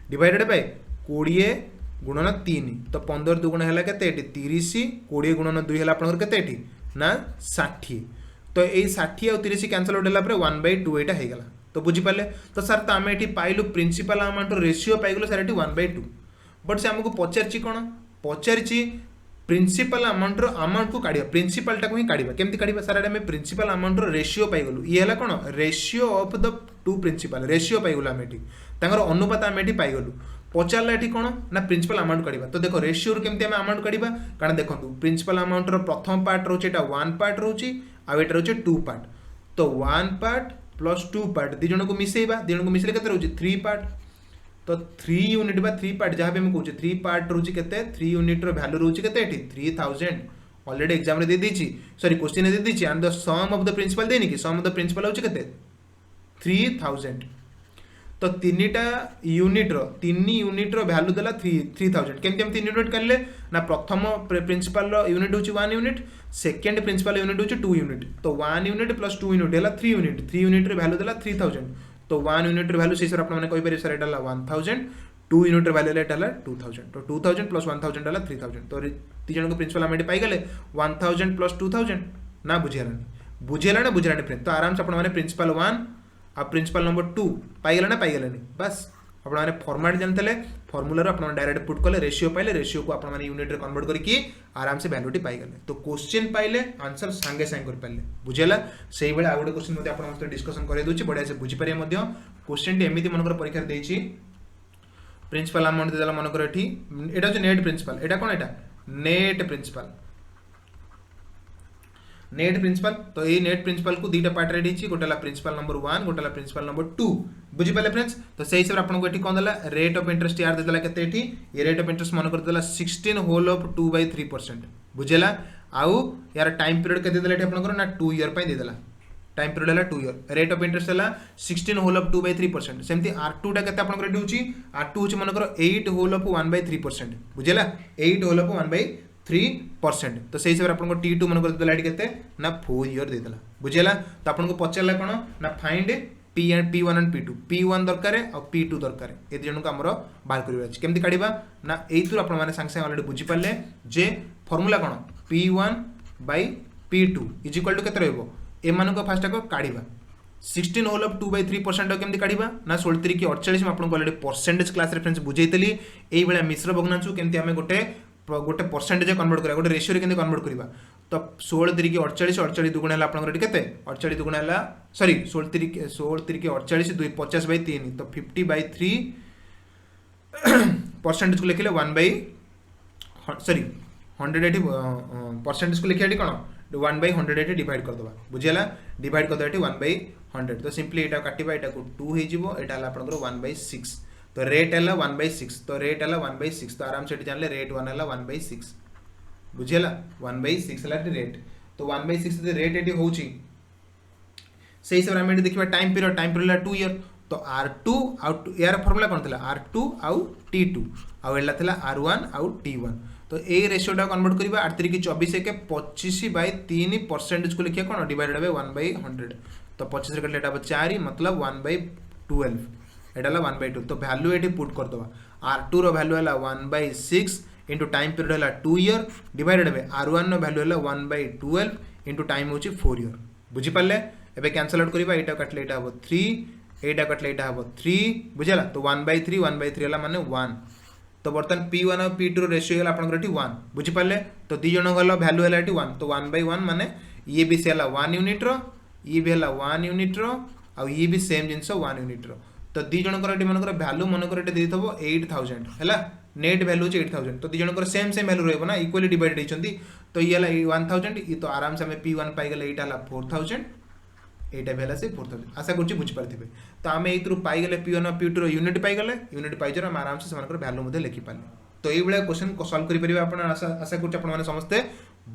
डिवाइडेड बाय 20 गुणन 3 तो 15 दुगुण हला केते एठी 30 20 गुणन 2 हला आपनकर केते एठी ना 60 तो ये 60 और 30 कैंसल आउट होला 1/2 एटा हे गला तो बुझी पाले तो सर तो आमे एठी पाइलु प्रिंसिपल अमाउंट रेशियो पाइगलो सर एठी 1/2 बट से हमको पचारची कोन पचारची प्रिंसिपल अमाउंट को काढिया प्रिंसिपल टा को ही काढिबा केमती काढिबा सर एटा में प्रिंसिपल अमाउंट रेशियो पाइगलु ये हला कोन ratio of the two principal ratio पाइगलु आमे एठी तांगर अनुपात आमे एठी पाइगलु पचारला एठी कोन ना प्रिंसिपल अमाउंट काढिबा तो देखो रेशियो रो केमती आमे अमाउंट काढिबा कारण देखंतु प्रिंसिपल अमाउंट रो प्रथम पार्ट रोचे एटा 1 पार्ट रोची आ एटा रोचे 2 पार्ट तो 1 पार्ट प्लस 2 पार्ट दी जण को मिसेले केते रोची 3 पार्ट तो 3 यूनिट बा 3 पार्ट जहाँ भी हम कहूँ 3 पार्ट रोची केते 3 यूनिट रो वैल्यू रोची केते एठी 3000 ऑलरेडी एग्जाम रे दे दीची सॉरी क्वेश्चन रे दे दीची and the sum of the principal देनी कि सम ऑफ द प्रिंसिपल होची केते 3000 तो 3 यूनिट रो वैल्यू देला 3000 केमती हम 3 यूनिट करले ना प्रथम प्रिंसिपल रो यूनिट होची 1 यूनिट सेकंड प्रिंसिपल यूनिट होची 2 यूनिट तो 1 यूनिट प्लस 2 यूनिट देला 3 यूनिट रो वैल्यू देला 3000 तो 1 यूनिट रो वैल्यू से सर आपन कहि पारे सर एटा 1000 2 यूनिट रो वैल्यू एटा 2000 तो 2000 प्लस 1000 देला 3000 तो ती जण को प्रिंसिपल हम एटी पाई गले 1000 प्लस 2000 ना बुझेला ना फ्रेंड तो आराम से आपन माने प्रिंसिपल 1 आ प्रिंसिपल नंबर 2 पाई गले बस आपण माने फॉर्मेट जानते फॉर्मूला रो आपण डायरेक्ट पुट कले रेशियो पाइले रेशियो को आपण माने यूनिट रे कन्वर्ट करके आराम से वैल्यूटी पाई गले तो क्वेश्चन पाइले आंसर संगे संगे कर पाइले बुझेला सेही बेले आ गोटे क्वेश्चन मध्ये आपण मस्त डिस्कशन करे दोची बढ़िया से बुझी पारे मध्ये क्वेश्चन टी एमिति मनकर परीक्षा देछि प्रिंसिपल अमाउंट देला मनकर एठी एटा जो नेट प्रिंसिपल एटा कोन एटा नेट प्रिंसिपल तो ये नेट प्रिंसिपल को दुईटा पार्ट रे दिछि गोटेला प्रिंसिपल नंबर 1 गोटेला प्रिंसिपल नंबर 2 बुझी पाले फ्रेंड्स तो सही हिसाब आपन को एठी कोन देला रेट ऑफ इंटरेस्ट यार देला केते एठी ये रेट ऑफ इंटरेस्ट मन कर देला 16 होल ऑफ 2/3% बुझेला आउ यार टाइम पीरियड केते देला एठी आपन को ना 2 ईयर पय दे देला टाइम पीरियड है 2 ईयर रेट ऑफ इंटरेस्ट है 16 होल ऑफ 2/3% सेमती R2 टा केते आपन को रेडी होची R2 होची मन कर 8 होल ऑफ 1/3% बुझेला 8 होल ऑफ 1/3 3%। तो से हिसाब से आपको T2 मन कर देला के ना 4 ईयर देदेला बुझीला। तो आपको पचारा कौन ना find P1 and P2 P1 दरकार और P2 दरकार ये जन को आमर बाहर करवा केमती काढ़ा ना यू आप सागे सागे अलरेडी बुझीपारे जे फर्मूला कौन P1/P2 इज इक्वल टू के एम फास्ट आग काढ़ा 16 होल ऑफ 2/3% केमती काढ़ा ना 16 3 48 मैं आपको अलरेडी परसेंटेज क्लास रेफरेंस बुझेइली यही भाया मिश्र भग्नांश केमती आम गोटे गोटे परसेंटेज कन्वर्ट करा गोटे रेशियो केमती कन्वर्ट करवा। तो 16 3 48 48 दुगुण है आपंकर के 48 दुगुण है सॉरी 16 3 48 2 50/3 तो 50/3 परसेंटेज को लिखिले 1/सॉरी 180 परसेंटेज को लिखिए कौन 1/180 डिवाइड करदे बुझीगला डिवाइड करदे 1/100 तो सिंपली यहाँ काटा यहाँ को 2 हो आपंकर 1/6 तो रेट है 1/6 तो रेट है 1/6 तो आराम से जानले रेट 1 है 1/6 बुझीगला 1/6 है रेट तो 1/6 रेट ये हूँ से हिसाब से आम देखा टाइम पीरियड 2 ईयर तो R2 आउ यार फर्मूला कौन था R2 आउ T2 आउ एला था R1 आउ T1 तो ये रेशियोटा कन्वर्ट करवा 8 3 24 एक 25/3 परसेंटेज को लिखिए कौन डिवाइडेड बाय 1/100 तो 25 कटले 4 मतलब 1/12 एटा 1/2 तो वैल्यू ये पुट करदे R2 रो वैल्यू है 1/6 इंटू टाइम पीरियड है 2 ईयर डिवाइडेड बाय R1 रो वैल्यू है 1/12 इंटू टाइम होची 4 ईयर बुझीपारे एबे कैंसल आउट करवा एटा कटले एटा हम 3 एटा कटले एटा हम 3 बुझला तो 1/3 है माने 1 तो बर्तमान P1 और P2 रेशियो है आपंकर 1 बुझीपारे तो दी जन गल वैल्यू है 1 तो 1/1 माने ये भी से 1 यूनिट रो ये भी है 1 यूनिट रो आ ये भी सेम जिनस 1 यूनिट रो तो दी जनकर मनकर वैल्यू मनकर देथब 8000 है नेट वैल्यू 8000 तो दी जनकर सेम वैल्यू रही ना इक्वली डिवाइड होती तो ये 1000 ये तो आराम से आम P1 पाईगले यहाँ 4000 यहाँ भी है से 4000 आशा कर बुझीपारे तो आम यू पाईगले P1 और P2 यूनिट पाईगले यूनिट पाइजर आम आराम से वैल्यू लिखिपारे तो ये क्वेश्चन को सॉल्व करेंगे आशा कर समस्ते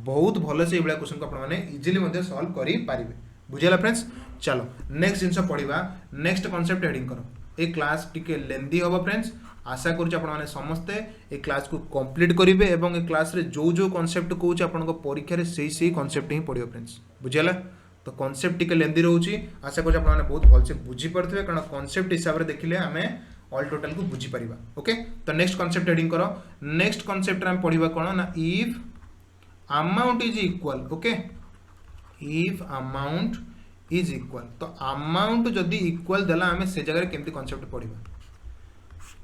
बहुत भल से ये क्वेश्चन को आपने इजिली सॉल्व करेंगे बुझेगा फ्रेंड्स। चलो नेक्स्ट जिनस पढ़ा नेक्स्ट कॉन्सेप्ट हेडिंग करो ये क्लास टिके लेंदी हम फ्रेंड्स आशा करें समस्ते ये क्लास को कंप्लीट करेंगे और ये क्लास रे जो जो कॉन्सेप्ट कहूँ आपन परीक्षा से कॉन्सेप्ट ही पढ़ो फ्रेंड्स बुझेगा। तो कॉन्सेप्ट टिके लेंदी रोचे आशा करें बहुत भलसे बुझीपारे कारण कॉन्सेप्ट हिसाब से देखिले आम ऑल टोटल को बुझीपर ओके। तो नेक्स्ट कॉन्सेप्ट हेडिंग करो नेक्स्ट कॉन्सेप्ट आम पढ़ा कौन ना if amount is equal okay if amount is equal तो अमाउंट जदि इक्वल देला आम से जगह केमती कॉन्सेप्ट पढ़ा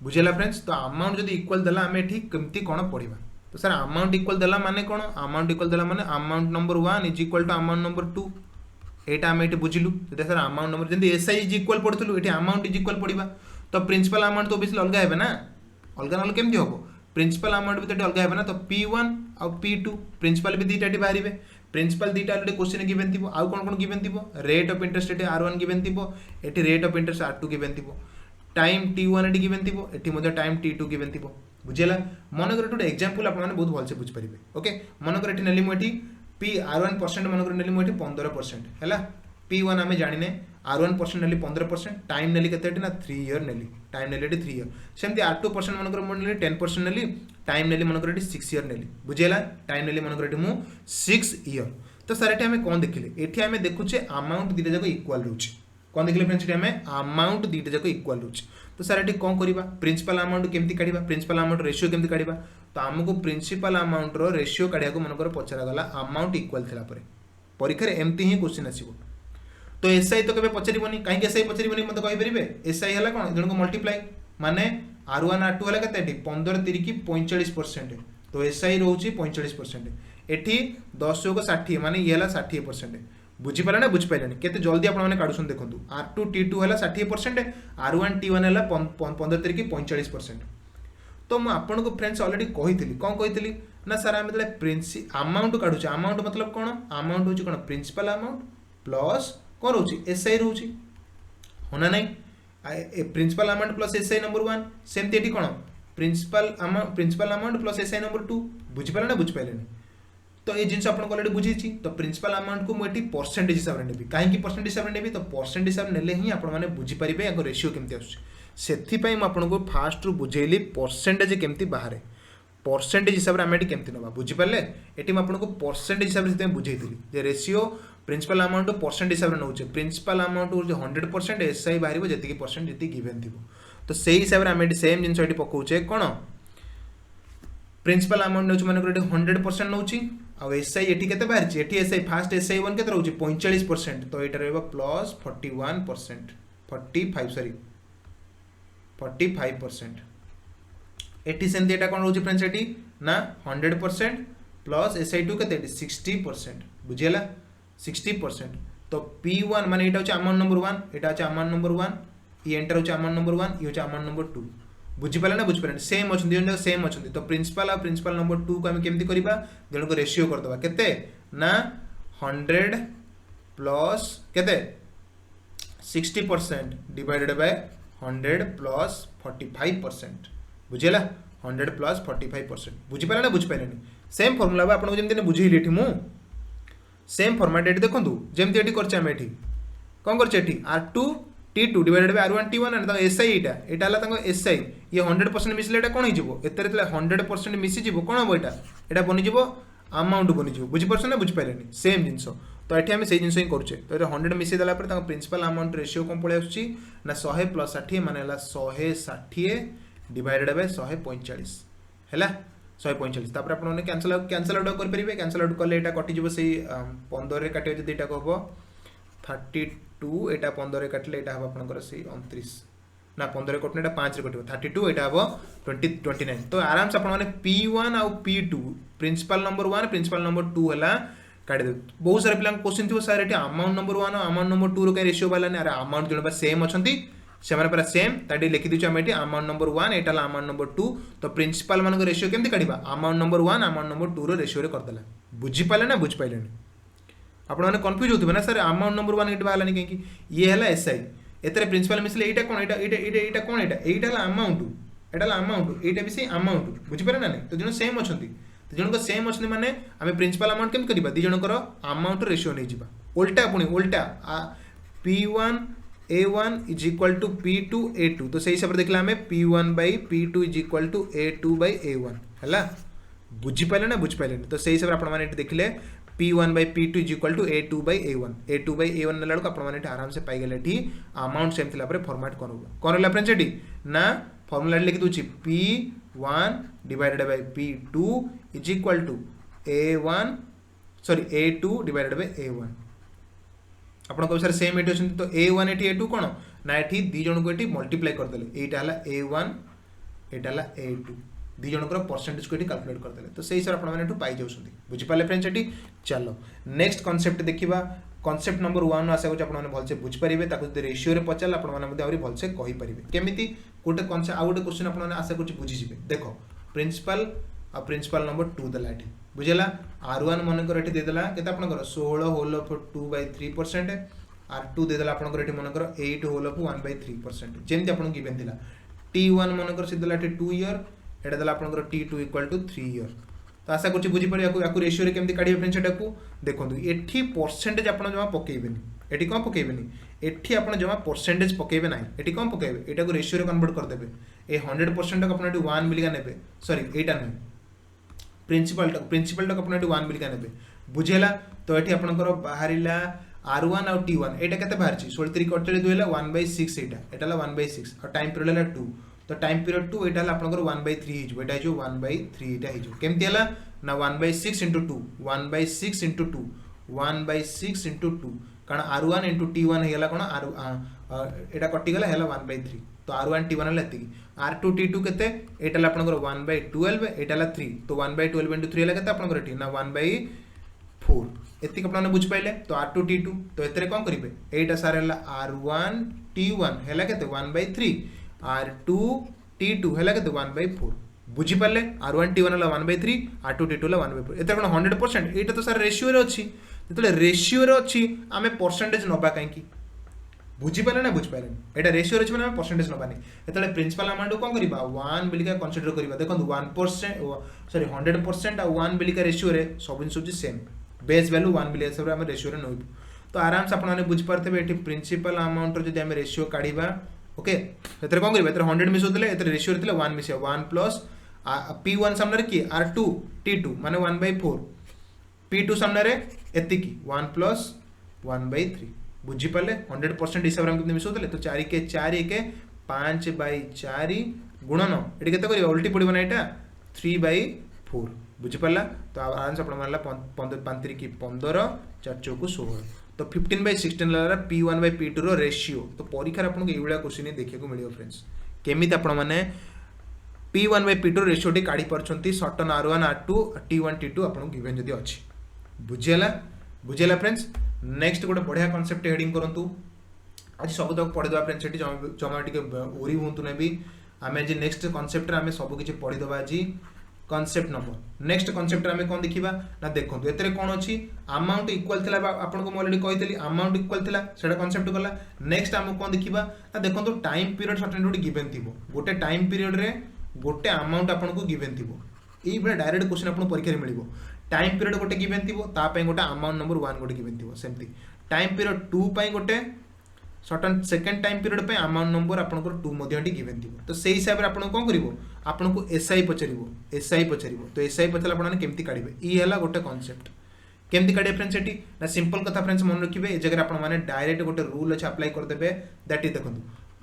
बुझेगा फ्रेंड्स। तो अमाउंट जदि इक्वल देला आम एठी केमती कौन पढ़ा तो सर अमाउंट इक्वल देला माने कौन अमाउंट इक्वल देला माने amount number 1 is equal to amount number 2 एटा आम ये बुझिलु सर अमाउंट नंबर जमी एसआई इज इक्वल पढ़ुलु ये अमाउंट इज इक्वल पढ़ा तो प्रिंसिपल अमाउंट तो ओबियसली अलग है ना अलग ना केमती हम प्रिंसिपल अमाउंट भी तो अलग है ना तो P1 और P2 प्रिंसिपल भी दुईटा बाहर प्रिंसिपल दुईटा अलरेडी क्वेश्चन गिवन थी आउ कौन कौन गिवन थी रेट ऑफ इंटरेस्ट ये R1 गिवन थी ये rate of interest R2 given थी टाइम T1 ये गिवन थी ये टाइम T2 गिवन थी बुझेगा। मनकर गोटे एग्जांपल आपने बहुत भलसे बुझीपारे ओके मनकर ये नेली मुझे R1% मनकर नेली मुझे 15% है P1 आम जाने R1% नेली 15% टाइम नेली के ना 3 ईयर नेली टाइम नेली 3 ईयर सेमती R2% मनकर नेली 10% नेली टाइम नेली मनकर 6 ईयर नेली बुझेगा टाइम नेली मनकर मु 6 ईयर। तो सर ये आम कौन देखिले ये आम देखुचे अमाउंट दुईटा जाक इक्वल रोचे कौन देखिले फ्रेंड्स ये आम अमाउंट दुईटा जाक इक्वल रोचे तो सर ये कौन करवा प्रिंसिपल अमाउंट केमती काढ़ा प्रिंसिपल अमाउंट रेशियो केमती काढ़ा तो आमको प्रिंसिपल अमाउंट रो रेशियो काढ़ा मनकर पचरागला अमाउंट इक्वल थी परीक्षा एमती ही क्वेश्चन आसो तो एसआई तो कभी पचारबनी कहीं एसआई पचारबनी मत कहींपर एसआई है कौन जन को मल्टीप्लाई माने R1 R2 है के 15 3 की 45% तो एसआई रोचे 45% एटी 10 को 60 माने ये 60% बुझीपारे ना बुझीपारे केते जल्दी आपने काढ़ुन देखो R2 T2 है 60% R1 T1 है 15 3 की 45%। तो मुझे आपको फ्रेंड्स अलरेडी कही कौन कही ना सर आम जो अमाउंट काढ़ुचे अमाउंट मतलब कौन अमाउंट हूँ कौन प्रिंसिपल अमाउंट प्लस कौन रोचे एसआई रोचे होना नहीं principal amount plus SI number 1 सेमती ये कौन principal amount plus SI number 2 बुझीपारे ना बुझीपारे तो ये जिन आपको अलरेडी बुझी तो प्रिंसिपल अमाउंट को मुझे परसेंटेज हिसाब से नेबी कहीं परसेंटेज हिसाब से नेबी तो परसेंटेज हिसाब ने ही आपने बुझीपारे या रेशियो केमती आसूँ से आपको फास्ट रू बुझेली परसेंटेज केमती बाहर परसेंटेज हिसाब से आम ये केमती ना बुझीपारे ये आपको परसेंटेज हिसाब से बुझे जे रेसीो प्रिंसिपल अमाउंट परसेंट हिसाब से नौचे प्रिंसिपल अमाउंट हूँ 100% एसआई बाहर जी परसेंट जी गिवेन थी तो से हिसाब से आम ये सेम जिन पकाचे कौन प्रिंसिपल अमाउंट नौ मन 100% नौ आउ एसआई ये के बाहर ये एसआई फास्ट एसआई वन के रोचे 45% तो यहाँ रहा प्लस 41% 45% एटी सेमती एटा कौन रोचे फ्रेंड्स एटी ना 100% प्लस एसआई टू के 60% बुझीगला 60% तो P1 माने एटा होचे अमाउंट नंबर 1 एटा होचे अमाउंट नंबर 1 ये एंटर होचे अमाउंट नंबर 1 ये होचे अमाउंट नंबर 2 बुझीपारे ना बुझीपारे सेम अच्छे दोनों सेम अच्छे तो प्रिंसिपल और प्रिंसिपल नंबर 2 को आम केमती करबा दोनों को रेशियो करदबा केते ना 100 प्लस केते 60% डिवाइडेड बाय 100 प्लस 45% बुझेला 100 प्लस 45% बुझीपारे ना बुझीपारे सेम फॉर्मूला बा आपन जेमती बुझेली एठी मु सेम फॉर्मेट एठी देखंतु जेमती एठी करछ हम एठी कोन करछ एठी R2 T2 divided by R1 T1 and SI एटा हला तंग SI ये 100% मिसले एटा कोन हिजिवो एतरे 100% मिसी जिवो कोन हो एटा बनि जिवो अमाउंट बनि जिवो बुझी परछ ना बुझी पारेनी सेम जिंसो तो एठी हम सेही जिंसो ही करछे तो एटा 100 मिसी देला पर तंग प्रिंसिपल अमाउंट रेशियो कोन पळे आछी ना 100 प्लस 60 माने हला 160 डिवाइडेड बाय 145 हैला 145 तापर आपण ने कैंसिल आउट कर परिबे कैंसिल आउट करले एटा कटि जिवो सेही 15 रे काटियो जदि एटा को 32 एटा 15 रे काटले एटा हबो आपनकर सेही 29 ना 15 रे कटने एटा 5 रे कटियो 32 एटा हबो 29 तो आराम से आपण माने P1 और P2 principal number 1 principle number 2 हला काटि दे बहुत सारे पिलां क्वेश्चन थियो सर एटा अमाउंट नंबर 1 और अमाउंट नंबर 2 रो के रेशियो वाला ने अरे अमाउंट जणबा सेम अछंती से माने पूरा सेम ताडी लिखि दिछु हम एटी अमाउंट नंबर 1 एटा ला अमाउंट नंबर 2 तो प्रिंसिपल मान को रेशियो केमती काढिबा amount number 1 amount number 2 row ratio रे कर देला बुझी पाले ना बुझ पाइलेनी आपण माने कंफ्यूज होतबे ना सर अमाउंट नंबर 1 एटा बालानी केकी ये हला एसआई एतरे प्रिंसिपल मिसले एटा कोन एटा कोन एटा ला अमाउंट एटा भी से अमाउंट बुझी पारे ना नहीं तो जण सेम अछंती तो जण को सेम अछंती माने हमें प्रिंसिपल अमाउंट केम करबा दि जण कर अमाउंट रेशियो नै जिबा उल्टा पुनी उल्टा P1 A1 is equal to P2 A2 तो सही हिसाब से देखला हमें P1 by P2 is equal to A2 by A1 हैला बुझी पाले ना बुझ पाले तो सही हिसाब से आपण माने देखले P1 by P2 is equal to A2 by A1 नेला आपण माने आराम से पाई गेले ठी अमाउंट सेम थिला पर फॉर्मेट कोनला फ्रेंड्स एटी ना फार्मूला लिखि दोछि P1 divided by P2 is equal to A2 divided by A1 आपण को सर सेम एटी तो A1 एटी A2 कोन ना एटी दी जण को एटी मल्टीप्लाई कर देले एटा हला A1 एटा हला A2 दी जण को परसेंटेज को एटी कैलकुलेट कर देले तो सही सर आपण माने एटू पाई जाउसंती बुझी पाले फ्रेंड्स एटी चलो नेक्स्ट कांसेप्ट देखिबा कांसेप्ट नंबर 1 आशा को आपण माने भलसे बुझ परिबे ताको जदि रेशियो रे पचाल आपण माने मध्ये आउरी भलसे कहि परिबे केमिति कोटे कांसेप्ट आ गोटे क्वेश्चन आपण माने आशा करछि बुझी जिबे देखो प्रिंसिपल आ प्रिंसिपल नंबर 2 देला एटी बुझेला R1 मन कर एटी दे देला केता आपण कर 16 होल ऑफ 2/3% R2 दे देला आपण कर एटी मन कर 8 होल ऑफ 1/3% जेमति आपण गिवन दिला T1 मन कर सिदेला एटी 2 ईयर एटा देला आपण कर T2 = 3 ईयर तो आशा करछि बुझी पड़े याकू रेशियो रे केमति काढिबे फ्रेंड्स एटा को देखंतु एठी परसेंटेज आपण जमा पकेइबेनी एठी कोन पकेइबेनी एठी आपण जमा परसेंटेज पकेइबे नाही एठी कोन पकेइबे एटा को रेशियो रे कन्वर्ट कर देबे ए 100% को आपण एटी 1 मिलिका नेबे सॉरी एटा नै प्रिंसिपल टक अपन 1 मिलिका नेबे बुझेला तो एठी आपनकर बाहरिला R1 और T1 एटा केते बाहरची 16 3 कटले 2 हला 1/6 एटा ला 1/6 और टाइम पीरियड हला 2 तो टाइम पीरियड 2 एटा हला आपनकर 1/3 हिजो एटा जो 1/3 एटा हिजो केमति हला ना 1/6 * 2 1/6 * 2 1/6 * 2 कारण R1 * T1 हेला कोन एटा कटि गला हेला 1/3 तो R1 T1 हला एति R2 T2 केते एटा ला आपनकर 1/12 एटा ला 3 तो 1/12 * 3 हला केते आपनकर एटी ना 1/4 एति आपण बुझ पाइले तो R2 T2 तो एतरे कोन करिवे एटा सारे हला R1 T1 हला केते 1/3 R2 T2 हला केते 1/4 बुझी पाले R1 T1 हला 1/3 R2 T2 हला 1/4 एतरे कोन 100% एटा तो सारे रेशियो रे अछि जेतले रेशियो रे अछि आमे परसेंटेज नबा काई की बुझी पाले ना बुझ पाले एटा रेशियो रे अछि माने परसेंटेज नबानी एतले प्रिंसिपल अमाउंट कोन करबा 1 बिलिका कंसीडर करबा देखो 1% सॉरी 100% और 1 बिलिका रेशियो रे सब इनसुची सेम बेस वैल्यू 1 बिलिका सब हम रेशियो रे नइबो तो आराम से आपण माने बुझ पारथबे एठी प्रिंसिपल अमाउंट रो जदि हम रेशियो काढिबा ओके एतरे कोन करबा एतरे 100 मिसो देले एतरे रेशियो रे 1 मिसिया 1 + P1 सामने किए R2 T2 माने 1/4 P2 सामने एतिकी 1 + 1/3 बुझीपारे 100% हिसाब से हम मिसौले तो 4 के 4 1 5/4 गुणन ये के उल्टी पड़ो ना यहाँ 3/4 बुझीपारा तो आराम से मारला 5 की 15 4 चौक 16 तो 15/16 लगा P1/P2 रो रेशियो तो परीक्षा आपको ये क्वेश्चन देखने को मिले फ्रेंड्स केमी आपण मैंने P1/P2 रेशियो टी काढ़ी पार्टी सटन R1 R2 T1 T2 आपको गिवन जदि अच्छी बुझेला फ्रेंड्स नेक्स्ट गोटे बढ़िया कॉन्सेप्ट हेडिंग करूँ आज सब तक पढ़ीदा फ्रेंड्स ये जमा टे ओरी हूँ ना भी आम आज नेक्स्ट कॉन्सेप्ट आम सबकि पढ़ीदा आज कॉन्सेप्ट नंबर नेक्स्ट कॉन्सेप्ट आम कौन देखा ना देखो ये कौन अच्छी अमाउंट इक्वल थी आपको अलरेडी कही अमाउंट इक्वल थी से कॉन्सेप्ट गला नेक्स्ट आम कौन देखा ना देखो टाइम पीरियड सर्टेन गोटे गिवन थी गोटे टाइम पीरियड रे गोटे अमाउंट आपको गिवन थी ये डायरेक्ट क्वेश्चन आपको परीक्षा मिल टाइम पीरियड गोटे गिवन थी गोटे अमाउंट नंबर 1 गोटे गिवन थी सेमती टाइम पीरियड 2 गोटे सर्टन सेकेंड टाइम पीरियड पे अमाउंट नंबर आपको 2 गिवन थी तो से हिसाब से आप कौन कर आपको एसआई पचार तो एसआई पचार आपने केमती काढ़े ये गोटे कॉन्सेप्ट केमती काढ़े फ्रेंड्स ये ना सिंपल कथा फ्रेंड्स मन रखिए ये जगह आपने डायरेक्ट गोटे रूल अच्छे अप्लाई करदे दैट इज देखो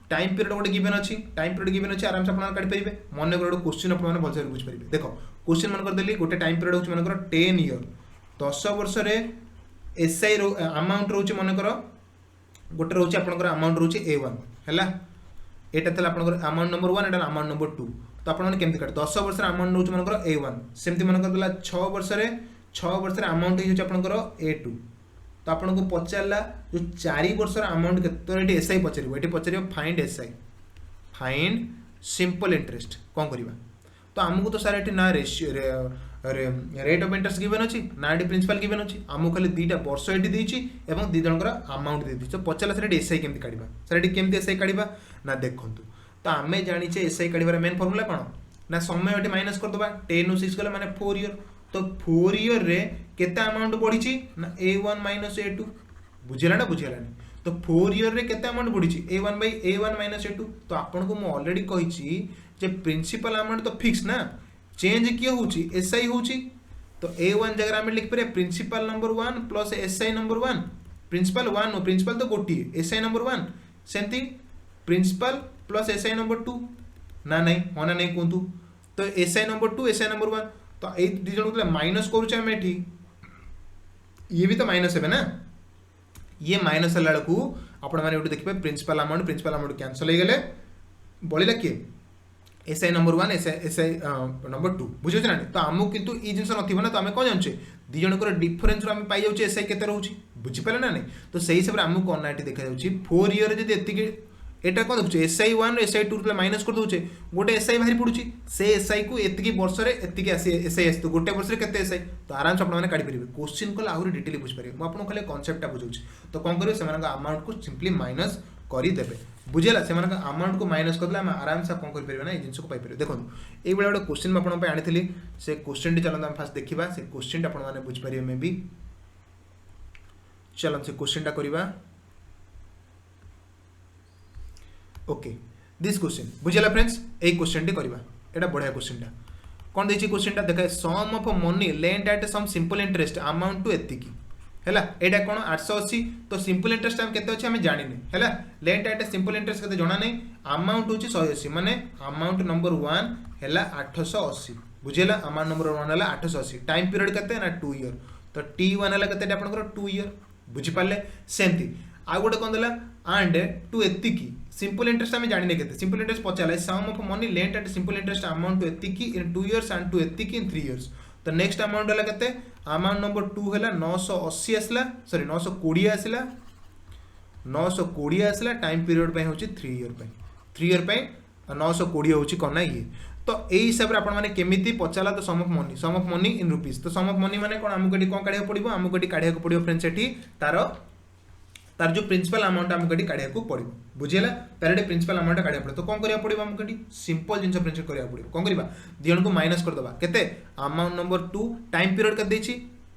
टाइम पीरियड गोटे गिवन अच्छी टाइम पीरियड गिवन अच्छी आराम से आप काढ़ी पारे मन गोटे क्वेश्चन आपने भलसे बुझीपारे देख क्वेश्चन मन करदेली गोटे टाइम पीरियड हूँ मनकर 10 ईयर 10 वर्ष एसआई अमाउंट रोचे मनकर गोटे रोचे आपंकर अमाउंट रोचे A1 है यहाँ था आप अमाउंट नंबर 1 एटा अमाउंट नंबर 2 तो आपने केमती काटे 10 वर्ष अमाउंट रोचे मनकर A1 सेमती मनकर देला 6 वर्ष अमाउंट हो आपंकर A2 तो आपको पचारा जो 4 वर्ष अमाउंट के तो ये एसआई पचार find SI find simple interest कौन करवा तो आमको तो सारे ना रेट ऑफ इंटरेस्ट गिवन अच्छी ना ये प्रिंसिपल गिवन अच्छी आमको खाली 2टा वर्ष ये देती और 2 जनकर अमाउंट देती तो पचारा सर एसआई केमती काढ़ा सर केमती एसआई काढ़ा ना देखूँ तो आम जाचे एसआई काढ़ार मेन फर्मुला कौन ना समय ये माइनस करदे 10 ରୁ 6 गला माने 4 ईयर तो 4 ईयर रे केते अमाउंट बढ़ी ना A1 - A2 बुझेगा तो 4 ईयर रे केते अमाउंट बढ़ी A1 - A2 तो आपको मु ऑलरेडी कही जे प्रिंसिपल अमाउंट तो फिक्स ना चेंज किए होची एसआई होची तो A1 जगह आम लिख पारे principal number 1 plus SI number 1 principal 1 नो प्रिंसिपल तो गोटे एसआई नंबर 1 सेमती प्रिंसिपल प्लस एसआई नंबर 2 ना नहीं हाँ ना नहीं कहतु तो एसआई नंबर 2 एसआई नंबर 1 तो ये दी जन माइनस करें ये भी तो माइनस है ना ये माइनस है आपने देखिए प्रिंसिपल अमाउंट कैंसल हो गले बढ़ला किए एसआई नंबर 1 एसआई नंबर 2 बुझे ना तो आमको किंतु ये जिन ना तो आम कौन जानचे दी जनकर डिफरेन्स आम पाई जाऊँ एसआई के रोचे बुझीपारे ना नहीं तो से हिसाब से आमको कौन ना देखा जाऊँगी 4 ईयर जी एटा कौन देखुचे एसआई 1 एसआई 2 माइनस कर दूचे गोटे एसआई बाहरी पड़ुची से एसआई को एतिकी वर्ष एसआई आस गोटे वर्ष केते एसआई तो आराम से आपने काढ़ी पारे क्वेश्चन कले आहरी डिटेल बुझीपारे मुझे खाली कॉन्सेप्टा बुझाऊँ तो कौन करेंगे से अमाउंट को सिंपली माइनस करदे बुझेगा से अमाउंट को माइनस करदे आराम से कौन करें ना ये जिन को पाइपर देखो ये गोटे क्वेश्चन मुझे आनी से क्वेश्चन टी चलते फास्ट देखा से क्वेश्चन आपने बुझीपारे मे भी चलो से क्वेश्चन करवा ओके दिस क्वेश्चन बुझेगा फ्रेंड्स ये क्वेश्चन टी करवा एटा बढ़िया क्वेश्चन कौन देखिए क्वेश्चन देखा sum of money lent at sum simple interest amount to एतिकी है एटा कौन 880 तो सिंपल इंटरेस्ट आम केते अच्छे आम जानी है लेंट एट सिंपल इंटरेस्ट केते जना नहीं अमाउंट होची 180 माने अमाउंट नंबर 1 है 880 बुझेला अमाउंट नंबर 1 है 880 टाइम पीरियड केते ना 2 ईयर तो T1 है केते आपनकर 2 ईयर बुझी पाले सेमती आ गोटे कौन देला एंड टू एतिकी सिंपल इंटरेस्ट आम जानी केते सिंपल इंटरेस्ट पचाला sum of money lent at simple interest amount to एतिकी इन 2 इयर्स एंड टू एतिकी इन 3 इयर्स तो नेक्स्ट अमाउंट है केते अमाउंट नंबर 2 है 980 आसला सॉरी 920 आसला 920 आसला टाइम पीरियड पे होची 3 ईयर पे 920 होची कोना ये तो यही हिसाब से आपने केमिति पचाला तो सम ऑफ मनी इन रुपीज तो सम ऑफ मनी माने कोन हमको कौन काढ़िया पड़ो हमको काढ़िया पड़ो फ्रेंड्स एठी तार जो प्रिंसिपल अमाउंट आमको काढ़िया पड़ो बुझेगा तार प्रिंसिपल अमाउंट काढ़िया पड़ो तो कौन करा पड़ो आमको सिंपल जिन प्रिंसिपल करा पड़ो कौन करवा दिजन को माइनस करदे केते अमाउंट नंबर 2 टाइम पीरियड के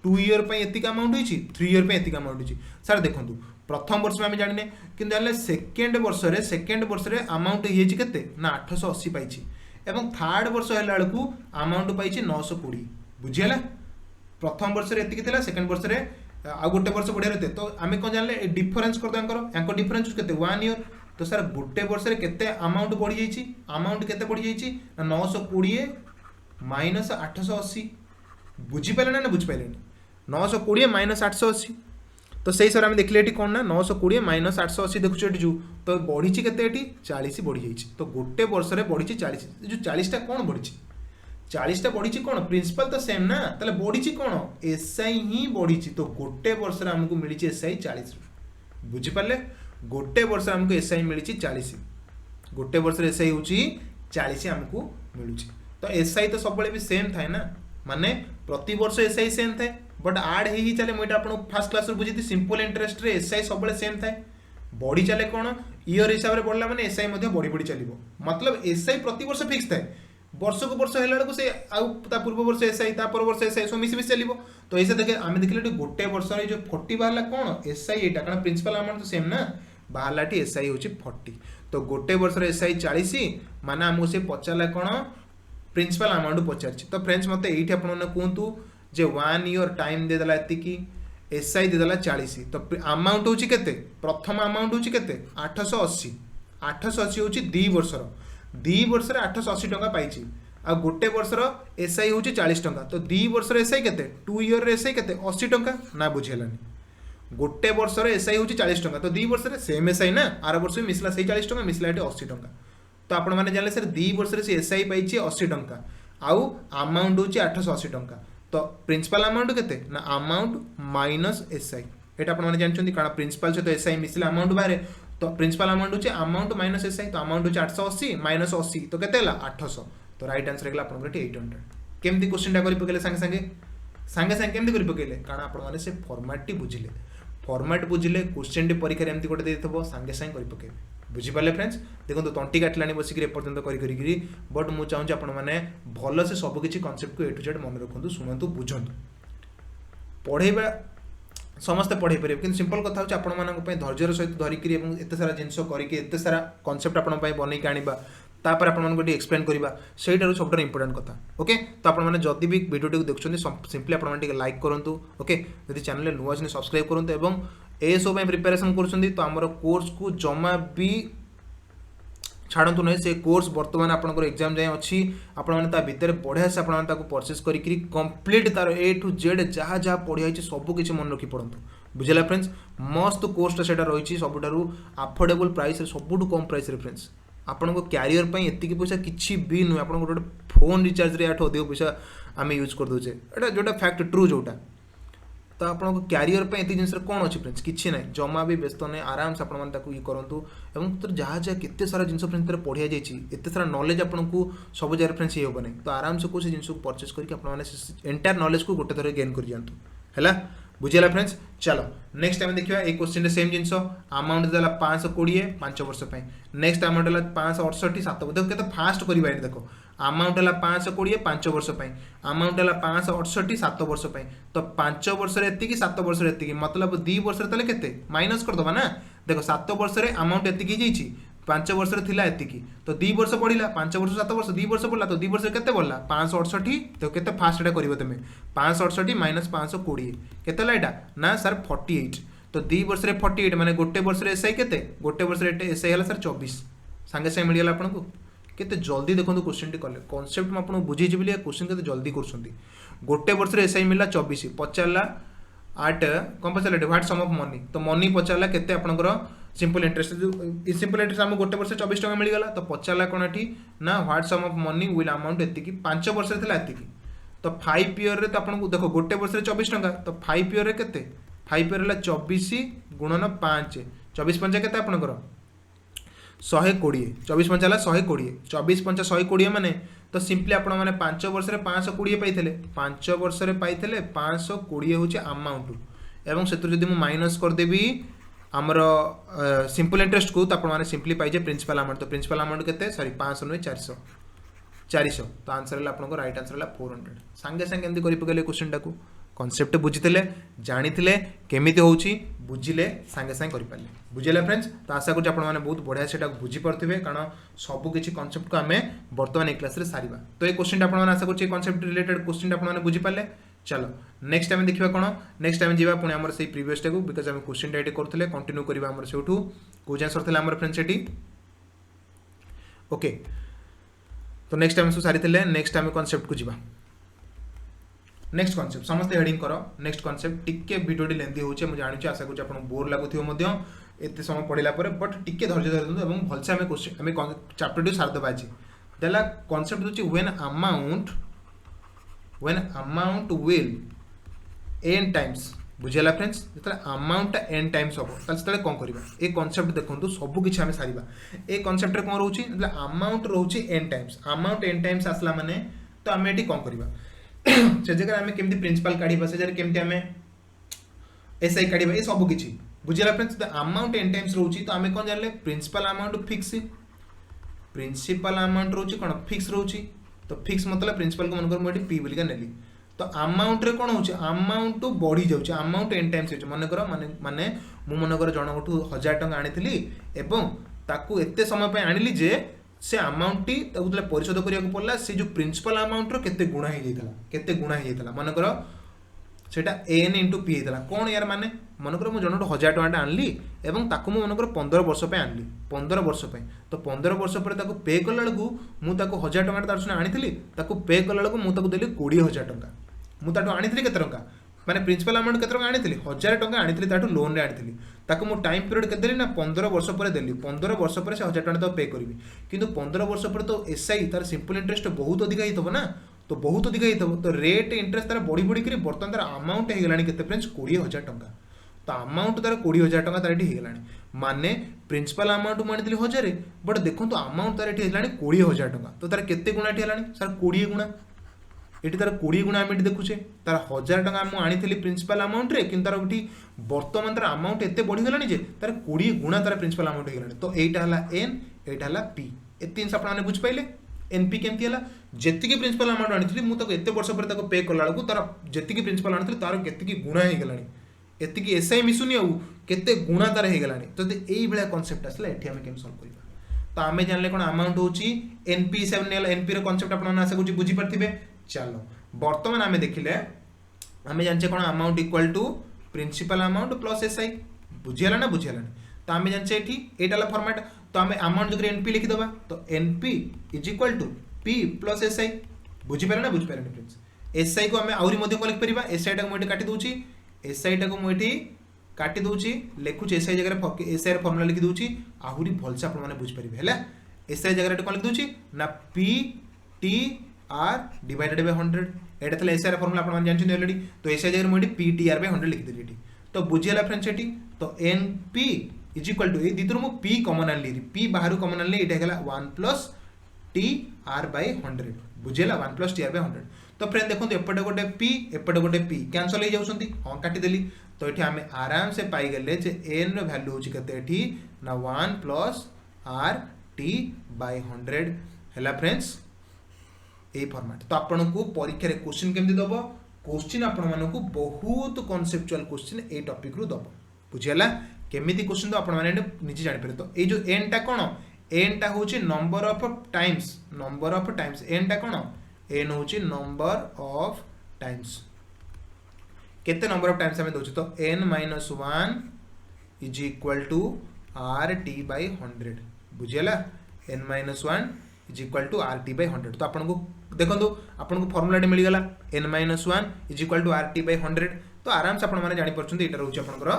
2 ईयर पे एतिक अमाउंट होची 3 ईयर पे एतिक अमाउंट होची सर देखंतु प्रथम वर्ष में आम जाने कि सेकेंड वर्ष रे अमाउंट ये केते ना 880 पाइछि एवं थर्ड वर्ष है बेलू अमाउंट पाई 920 बुझीगला प्रथम वर्ष में एतिक सेकेंड वर्ष में आ गोटे वर्ष बढ़िया रहते तो आम कौन जानले डिफरेन्स कर डिफरेन्स के 1 ईयर तो सर गोटे वर्ष में केते अमाउंट बढ़ी जाइए अमाउंट केते बढ़ी जाइए 920 माइनस 880 बुझीपारे ना बुझीपारे 920 माइनस 880 तो सही सर आम देखले कौन ना 920 माइनस 880 देखुचे जो तो बढ़ी केते 40 बढ़ी जाइए तो गोटे वर्ष में बढ़ी 40 जो 40टा कौन बढ़ी 40टा बढ़ी कौन प्रिंसिपल तो सेम ना ताले बढ़ी कौन एसआई ही बढ़ी तो गोटे वर्ष में आमको मिली एसआई 40 बुझीपारे गोटे वर्ष आमको एसआई मिली 40 गोटे वर्ष एसआई हूँ 40 आमको मिलूँ तो एसआई तो सब भी सेम थाए ना माने प्रति वर्ष एसआई सेम थाए बट आड ही चले मुझे आपको फास्ट क्लास बुझी सिंपल इंटरेस्ट रे एसआई सब सेम थाए बढ़ी चले कौन ईयर हिसाब से बढ़ला माने एसआई बढ़ी बढ़ी चलो मतलब एसआई प्रति वर्ष फिक्स थाए वर्ष को वर्ष है से पूर्व वर्ष एसआई पर वर्ष एसआई सब मिसी चलो तो ऐसे देखे आम देखिए गोटे वर्ष जो 40 बाहर कौन एसआई यहाँ कारण प्रिंसिपल अमाउंट तो सेम ना बाहरला एसआई हूँ 40 तो गोटे वर्ष एसआई 40 माने आमको से पचारा कौन प्रिंसिपल अमाउंट पचार तो फ्रेंड्स मत ये कहतु जे 1 ईयर टाइम देदेला एतिकी एसआई देदेला 40 तो अमाउंट हूँ केते प्रथम अमाउंट हूँ केते 880 880 हूँ 2 वर्षर 2 वर्ष 880 टंका पाई आ गोटे वर्षर एसआई हूँ 40 टंका तो 2 वर्ष एसआई केते 2 ईयर एसआई केते 80 टंका ना बुझेलानी गोटे वर्षर एसआई हूँ 40 टंका तो 2 वर्ष सेम एसआई ना आर वर्ष मिसला से 40 टंका मिसला ये 80 टंका तो आपण मैंने जानले सर 2 वर्ष से एसआई पाई 80 टंका आउ अमाउंट हूँ 880 टंका तो प्रिंसिपल अमाउंट केते ना अमाउंट माइनस एसआई ये आप जानते कारण प्रिंसिपल सहित एसआई मिसले अमाउंट बाहर तो प्रिंसिपल अमाउंट हूँ अमाउंट माइनस एसआई तो अमाउंट हूँ 880 माइनस 80 तो केते 800 तो राइट आंसर है आप 800 केमती क्वेश्चन कर पकेले सांगे सांगे सांगे सांगे केमती कर पकेले कारण आपने से फॉर्मेट बुझिले फॉर्मेट बुझिले क्वेश्चन टी परीक्षा एमती गोटे देते सांगे सांगे कर पकेबे बुझीपारे फ्रेंड्स देखो तंटी काटलानी बसिक एपर्तंत करी बट मुझे चाहूँगी आपने भल से सबकि कनसेप्ट को ए टू जेड मन रखु शुणु बुझु पढ़ेबा समस्ते पढ़े पारे कि सिंपल कथा होची आपण मानक पय धैर्यर सहित धरिकी एवं एते सारा जिनस करिके एते सारा कॉन्सेप्ट आपण पय बनै आनिबा तापर आपण मानको डी एक्सप्लेन करबा सेटारो सबटा इंपोर्टेंट कथा ओके तो आपण माने जदी भी वीडियो टी देखछन्ती सिंपली आपण माने लाइक करंतु ओके जदी चैनल नुवा जने सब्सक्राइब करंतु एवं एसो में प्रिपरेशन करछन्ती तो हमर कोर्स को जमा भी छाड़ू ना से कोर्स बर्तमान आपंकर एग्जाम जाए अच्छी आपने भितर बढ़िया से आपको परचेस करी कंप्लीट तार ए टू जेड जहाँ जहाँ पढ़ाई सबकि मन रखी पढ़ु बुझेगा फ्रेंड्स मस्त कोर्सटा से रही सबुठार अफोर्डेबल प्राइस सबुठ कम प्राइस फ्रेंड्स आपण क्यारियर एतिक पैसा किसी भी नुहे आप गोटे फोन रिचार्ज या अधिक पैसा आम यूज करदे यहाँ जोटा फैक्ट ट्रू जोटा तो आपको क्यारियर पे ये जिन कौन अच्छी फ्रेंड्स किसी ना जमा भी व्यस्त नहीं आराम से आपको ये करूँ और तो जहाँ जहाँ केते सारा जिन फ्रेंड्स पढ़िया जाइए सारा नॉलेज आपको सब जगह फ्रेंड्स ये हेनी तो आराम से कौन जिन परचेस करके एंटायर नॉलेज को गोटे थर गेन कर जातु है बुझेगा फ्रेंड्स चलो नेक्स्ट टाइम देखिए ये क्वेश्चन सेम जिन अमाउंट देला 520 5 वर्ष नेक्स्ट अमाउंट है 568 7 देखो केते फास्ट करवा देखो अमाउंट है 520 5 वर्ष अमाउंट है 568 7 वर्ष तो 5 वर्ष एति 7 वर्ष एति मतलब 2 वर्ष के माइनस करदे ना देखो 7 वर्ष अमाउंट एति 5 वर्ष थिला एतिकी तो 2 वर्ष बढ़ला 5 वर्ष 7 वर्ष 2 वर्ष बढ़ला तो 2 वर्ष केते बढ़ला 568 तो केते फास्ट एटा करिवो तमे 568 माइनस 520 केते लाइटा ना सर 48 तो 2 वर्ष रे 48 माने गोटे वर्ष रे एसआई केते गोटे वर्ष रे एसआई हला सर 24 संगे संगे मिल गला आपनको केते जल्दी देखो क्वेश्चन टी कले कांसेप्ट में आपन बुझी जिबिले क्वेश्चन केते जल्दी करछंती गोटे वर्ष रे एसआई मिलला 24 पचारला 8 कम पचारला व्हाट सम ऑफ मनी तो मनी पचारला केते आपनकर सिंपल इंटरेस्ट सिंपल इंटरेस्ट आम गोटे वर्ष 24 टका मिलगला तो पचारला कौन एटी ना what sum of money will amount एतिकी 5 वर्ष रे एतिकी तो 5 ईयर रे तो आपन देखो गोटे वर्ष रे 24 टका तो 5 ईयर रे केते 5 ईयर ला 24 गुणन 5 24 पंचा केते आपनकर 120 24 पंचा ला 120 24 पंचा 120 माने तो सिंपली आपण माने 5 वर्ष रे 520 पाइथिले 5 वर्ष रे पाइथिले 520 होची अमाउंट एवं सेतु जदी मु माइनस कर देबी आमर सिंपल इंटरेस्ट को तो आपने सिंपली पाइजे प्रिंसिपल अमाउंट तो प्रिंसिपल अमाउंट के सॉरी 500 नुहे 400 तो आंसर है आपको राइट आंसर है 400 सांगे सांगे एमती कर पकेले क्वेश्चन टाक कॉन्सेप्ट बुझीते जानी केमिति होउची बुझिले सांगे सांगे करि पाले बुझिले फ्रेंड्स। तो आशा करूँ आपण मैंने बहुत बढ़िया से बुझीपे कारण सब किसी कॉन्सेप्ट को आम बर्तमान ए क्लास सारिबा। तो ये क्वेश्चन आपण आशा करूँ कॉन्सेप्ट रिलेटेड क्वेश्चन आपण बुझीपारे। चलो नेक्स्ट टाइम देखिए कौन नेक्स्ट टाइम जावा पुणी आमर से प्रीवियस टाइम बिकज आम क्वेश्चन ये करते कंटिन्यू करवा आमर से कौन आंसर था आमर फ्रेंड्स ये ओके। तो नेक्स्ट टाइम सब सारी नेक्स्ट टाइम कॉन्सेप्ट को जीवा। नेक्स्ट कॉन्सेप्ट समस्त हेडिंग करो नेक्स्ट कॉन्सेप्ट टिके वीडियो लेंथी होचे मुझे जानी आशा करूँ आपको बोर लगुव एत समय पढ़ला बट टिके धैर्य धरतु और भलसे आम क्वेश्चन आम चैप्टर टी सारदेवा आज देला कॉन्सेप्ट होची when amount will n times बुझेला फ्रेंड्स जो अमाउंट n टाइम्स हम से कौन करवा ये कॉन्सेप्ट देखो सब किसी आम सारा ये कॉन्सेप्ट कौन रोचे अमाउंट रोचे n times amount n times आसला माने तो आम ये कौन करवा से जगह आम केमती प्रिंसिपल काढ़ा से जगह केमती आम एसआई काढ़ा ये सब किसी बुझेगा फ्रेंड्स। अमाउंट n टाइम्स रोचे तो आम कौन जानले principal amount fix principal amount रोचे कौन फिक्स रोचे तो फिक्स मतलब प्रिंसिपल को मनकर मुझे पी बोलिका नेली तो अमाउंट रे कौन होचे अमाउंट बढ़ी जाउचे अमाउंट n टाइम्स होचे मनकर माने मु मनकर जनकठू 1000 टंका आनीथिली एवं ताकू एते समय पे आनिली जे से अमाउंट टी ताकू परिशोध करिया को पड़ला से जो प्रिंसिपल अमाउंट रो केते गुणा हे जाइतला मनकर सेटा n इंटू पी होता कौन यार माने मनकर मुझे जन 1000 टका आनली एवं ताकू मु मनकर 15 वर्ष पे आनली 15 वर्ष पे तो 15 वर्ष पर ताकू पे कला बेलू मुझे 1000 टका तार सुना आनी ताकू पे कला बेलू मुझे देली 20000 टका मुझे आनी केते टका माने प्रिंसिपल अमाउंट केते टका आनी 1000 टका आनी ताठू लोन रे आनी ताकू मु टाइम पीरियड केते देली ना 15 वर्ष पर देली 15 वर्ष पर से 1000 टका तो पे करी किंतु 15 वर्ष पर तो एसआई तार सिंपल इंटरेस्ट बहुत अधिक ही ना तो बहुत अधिक ही तो रेट इंटरेस्ट तार बढ़ी बढ़ी कर बर्तमान तार अमाउंट हो गलानी केते फ्रेंड्स 20000 टका तो अमाउंट तार 20000 टका तार हो गलानी माने प्रिंसिपल अमाउंट मुझे आनी 1000 बट देखो तो अमाउंट तार ये होगा 20000 टका तो तार केते गुणा ये होगा सर 20 गुणा ये तार 20 गुणा आम देखुचे तार 1000 टका मुझे आनी प्रिंसिपल अमाउंट रे कि तार ये बर्तमान तार अमाउंट एत बढ़ीगलानी जे तार 20 गुणा तार प्रिंसिपल अमाउंट हो गलानी तो यहाँ है एन यहाँ है पी ये जिन आपने बुझिपारे एनपी केमती है जी प्रिंसिपल अमाउंट आनी मुझे एत वर्ष पर पे कला बेलू तार जी प्रिंसिपल आनी तार के गुणा हो गलानी एति एसआई मिसुनी केते गुणा तार हो गलानी तो यही भाया कॉन्सेप्ट आसला ये आम केम सॉल्व करवा तो आम जानले कौन अमाउंट होची एनपी हिसाब ने एनपी रो कॉन्सेप्ट आपन आशा करूँ बुझीपारे। चलो बर्तमान आम देखिले आम जाने कौन amount equal to principal amount plus SI बुझीगला ना बुझीगला तो आम जाने ये फॉर्मेट तो आम अमाउंट जगह एनपी लिखिदबा तो NP is equal to P plus SI बुझीपारे ना बुझीपारे फ्रेंड्स। एसआई को आम आहरी मध्य लिख परिबा एसआई टा मुझे काटी दूची एसआई टा को मुझे काटी दूची लिखुची एसआई जगह एसआई फॉर्मूला लिखि दूची आहरी भलसे आपण माने बुझी परिबे हैला एसआई जगह कौन लिख दूची ना P T are divided by 100 एटा थले एसआई फॉर्मूला आपण माने जानछन ऑलरेडी तो एसआई जगह मुझे पी टी आर बाय 100 लिख देली तो बुझियला फ्रेंड्स एटी तो एनपी इज इक्वल टू ए दितर मु पी कॉमन आनली पी बाहर कॉमन आनली एटा गेला 1 प्लस टी आर बाय 100 बुझेला 1 प्लस टी आर बाय 100 तो फ्रेंड देखो एपटे गोटे पी एपटे गोटे पी कैंसल हो जाउछंती हां काटिदेली तो ये आम आराम से पाई गले जे एन रो वैल्यू होची केते ना 1 प्लस आर टी बाय 100 हैला फ्रेंड्स ए फॉर्मेट। तो आपन को परीक्षा रे क्वेश्चन केमति दबो क्वेश्चन आपन मानन को बहुत कॉन्सेप्चुअल क्वेश्चन ए टॉपिक रो दबो बुझियला केमिति क्वेश्चन तो आपन माने निजे जानि पारे तो ए जो एन टा कोन एन टा होची नंबर ऑफ टाइम्स एन टा कोन एन होची नंबर ऑफ टाइम्स केते नंबर ऑफ टाइम्स हमें दोछि तो n - 1 is equal to R T by 100 बुझियला n - 1 is equal to R T by 100 तो आपन को देखंतु आपन को फार्मूला मिल गला n - 1 is equal to R T by 100 तो आराम से आपन माने जानि परछन एटा रहउछ आपनकर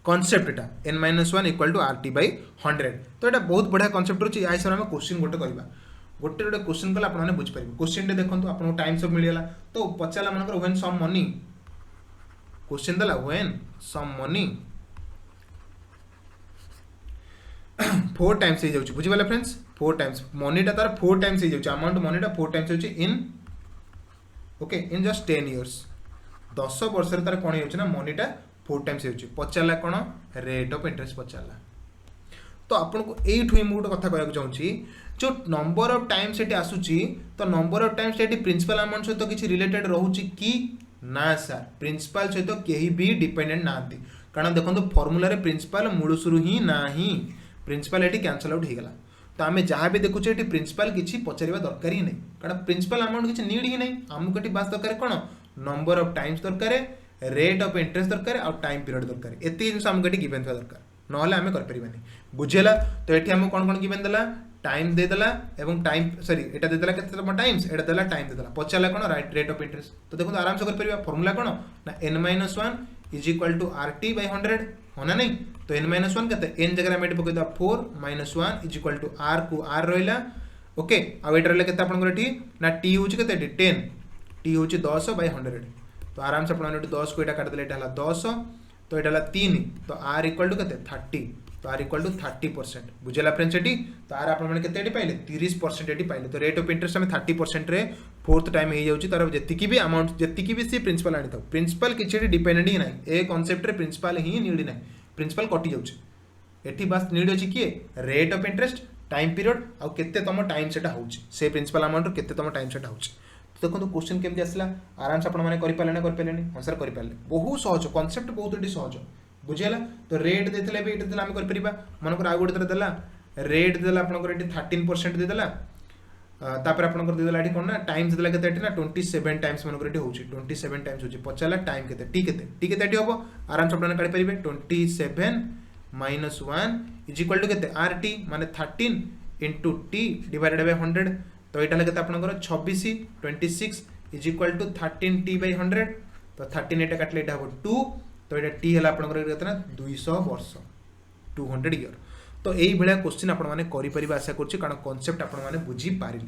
concept Etah n - 1 equal to R T by 100 तो एटा बहुत बढ़िया कॉन्सेप्ट रहउछ आइ सर हम क्वेश्चन गोटे करबा गोटे गोटे क्वेश्चन कला आपन माने बुझ पारिबे क्वेश्चन दे देखंतु आपन को टाइम सब मिल गला तो पचाला मानकर व्हेन सम मनी क्वेश्चन दला व्हेन सम मनी 4 टाइम्स हो जाउछ बुझिबाला फ्रेंड्स 4 टाइम्स मनीटा तार 4 टाइम्स हो जाउछ अमाउंट मनीटा 4 टाइम्स होछ in okay in just 10 years 10 वर्ष रे तार कोन होछ ना मनीटा 4 टाइम्स होछ पचाला कोन रेट ऑफ इंटरेस्ट पचाला तो आपन को एठु हम गोटे कथा कहया चाहूची जो नंबर ऑफ टाइम्स एटी आसुची तो नंबर ऑफ टाइम्स एटी प्रिंसिपल अमाउंट सहित किछि रिलेटेड रहउची कि ना सर प्रिंसिपल सहित कहीं भी डिपेंडेंट ना कारण देखो फर्मूला प्रिंसिपल मूलसुरु ही ना प्रिंसिपल ये कैंसल आउट हो गला तो आम जहाँ भी देखुचे ये प्रिंसिपल किसी पचार दरकार ही नहीं कारण प्रिंसिपल अमाउंट किसी नीड ही नहीं आमको ये बास दरकार कौन नंबर ऑफ टाइम्स दरकार रेट ऑफ इंटरेस्ट दरकार और टाइम पीरियड दरकार एत जिन आमको ये गिवन था दरकार ना आम कर बुझेगा तो ये आम कौन कौन गिवन देला टाइम देदेला एवं टाइम सॉरी एटा देदेला केते टाइम्स एटा देला टाइम देदेला पचारला कोन राइट रेट ऑफ इंटरेस्ट तो देखो आराम से कर परिबा फार्मूला कोन ना n-1 is equal to RT by 100 होना नहीं तो n-1 केते n जगह में पके दा 4 - 1 इज इक्वल टू r को r रहिला ओके आ एटा रहले केते आपन एठी ना t होची केते 10 t होची 10 बाय 100 तो आराम से आपन 10 को एटा काट देले एटा हला 10 तो एटा हला 3 तो r इक्वल टू केते 30 तो आर इक्वल टू 30% बुझेगा फ्रेंड्स ये तो आर आप पाइले 30% पाइले तो रेट ऑफ इंटरेस्ट आम 30% रे फोर्थ टाइम हो जाऊँगी तार जी भी अमाउंट जी भी सी प्रिंसिपल आनी था प्रिंसिपल किसी डिपेंडेंट ही ना ए कॉन्सेप्ट प्रिंसिपल ही नीड ना प्रिंसिपल कटि जाऊँगी बस नीड अच्छी किए rate of interest time period आउ केते तुम टाइम सेटा होउची से प्रिंसिपल अमाउंट केते तुम टाइम सेटा होउची तो देखो क्वेश्चन केमती आसला आराम से आपने कर पारे ना कर पारे हाँ सर कर पारे बहुत सहज कॉन्सेप्ट बहुत ये सहज बुझेगा तो रेट देते भी ये आम कर मनकर आउ गोटे देला रेट देला आपंकर 13% देदेला तापर आपंकर देदेला ये कौन ना टाइम्स देला केते ना 27 टाइम्स मनकर ये होची 27 टाइम्स होची पचारला टाइम केते टी केते हम आराम से आपने काढ़ी पारे 27 - 1 इज इक्वल टू केते RT माने 13 इंटू टी डिवाइडेड बाय 100 तो यहाँ केते आपंकर 26 is equal to 13t bye 100 तो 13 एटा काटले एटा हम 2 तो ये टी है आपंकर 200 वर्ष 200 ईयर तो यही भाया क्वेश्चन आपरे आशा करुँच कारण कॉन्सेप्ट आपने बुझीपारे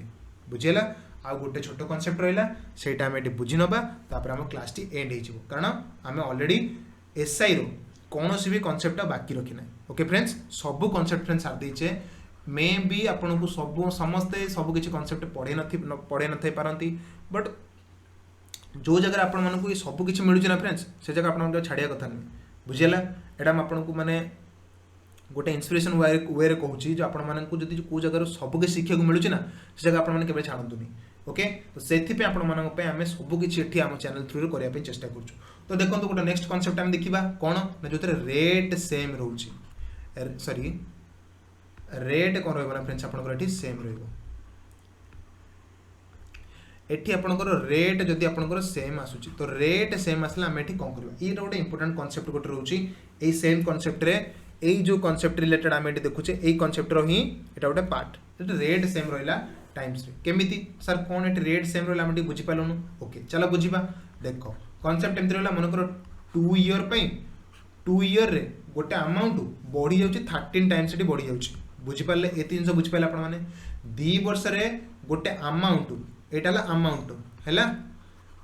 बुझेगा आ गोटे छोट कॉन्सेप्ट रहा से बुझी नवा आम क्लास टी एंड हो कारण आम ऑलरेडी एसआई रो कौन भी कॉन्सेप्ट बाकी रखी ना ओके फ्रेंड्स सबू कॉन्सेप्ट फ्रेंड्स सार देचे मे भी आपन को सब समस्ते सब किसी कॉन्सेप्ट पढ़े न पारती बट जो जगह आपण मानक सब किसी मिलूँ ना फ्रेंड्स से जगह आप छाड़िया कथा नहीं बुझेगा यहाँ आपन को माने गोटे इन्स्पिरेशन वे कहूँ जो आपण मानक जब कौ जगह सब किसी शिक्षा मिलूँ ना से जगह आपने छाड़तुनि ओके तो से आम सब किसी आम चैनल थ्रू करने चेष्टा कर तो देखो गोटे नेक्स्ट कॉन्सेप्ट आम देखा कौन ना जो रेट सेम रोच सॉरी रेट कौन रहा फ्रेंड्स आप सेम रही एठी आपनकर रेट जदि आपनकर सेम आसुची तो रेट सेम आसला आम एठी कौन करबा ये गोटे इंपोर्टेंट कॉन्सेप्ट गोटे रोची ए सेम कॉन्सेप्ट रे ए जो कॉन्सेप्ट रिलेटेड आम एठी देखुचे ए कॉन्सेप्ट रो ही एटा गोटे पार्ट एटा रेट सेम रहिला टाइम्स रे केमिति सर कोन एठी रेट सेम रहिला आम एठी बुझी पालनु ओके चलो बुझीबा देखो कॉन्सेप्ट एमति रहिला मनकर 2 ईयर पई 2 ईयर रे गोटे अमाउंट बढ़ी जाउची 13 टाइम्स एठी बढ़ी जाउची बुझी पाले ए तीन बुझी पाले आपण माने 2 वर्ष रे गोटे अमाउंट एटा अमाउंट है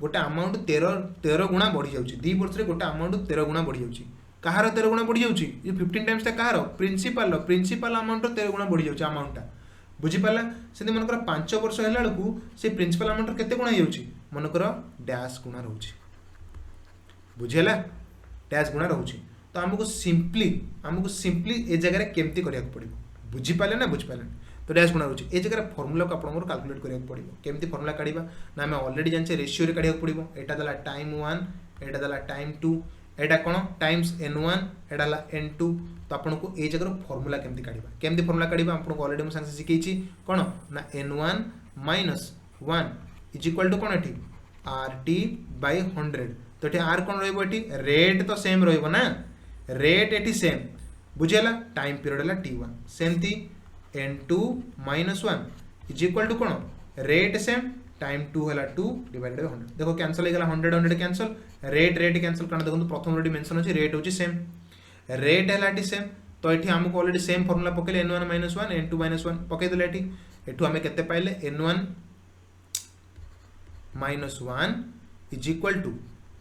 गोटे अमाउंट 13 गुणा बढ़ी जाऊँगी 2 वर्ष में गोटे अमाउंट 13 गुणा बढ़ी जाऊँगी कहार 13 गुणा बढ़ी जाऊँगी 15 टाइम्स कहार प्रिंसिपल अमाउंट 13 गुणा बढ़ी जाऊँगी अमाउंट बुझीपारा से मनकर 5 वर्ष है से प्रिंसिपल अमाउंट केते गुणा होगी मनकर डैश गुणा रोचे बुझेगा डैश गुणा रोचे तो आमको सिंपली ए जगह केमती करा पड़ो बुझीपारे ना बुझीपारे तो डैश गुणा रोचे ए जगह फर्मूला को आपको कैलकुलेट करा पड़ो केमती फर्मूला काढ़ा ना आम ऑलरेडी जानचे रेशियो काढ़ा पड़ो यहाँ देला टाइम 1 यहाँ देला टाइम 2 एटा कौन टाइम्स n1 एटा n2 तो आपको ये जगह फर्मूला केमती काढ़ा केमती फर्मूला काढ़ा आपको ऑलरेडी मुझे सांगे शिखी कौन ना n1 - 1 इज इक्वल टू कौन ये RT बाय 100 तो ये आर कौन रही रेट तो सेम रहा रेट ये सेम बुझेगा टाइम पीरियड है T1 सेमती n2 - 1 इज इक्वल टू कौन रेट सेम टाइम 2 है 2 डिवाइडेड बाय 100 देखो कैंसल हो 100 कैंसल रेट कैंसल कारण देखो प्रथम ऑलरेडी मेंशन अछि रेट होची सेम रेट है सेम तो ये आमको ऑलरेडी सेम फॉर्मूला पकेले n1 - 1 n2 - 1 पकई देले एठी एठू आमे केते पाइले n1 - 1 is equal to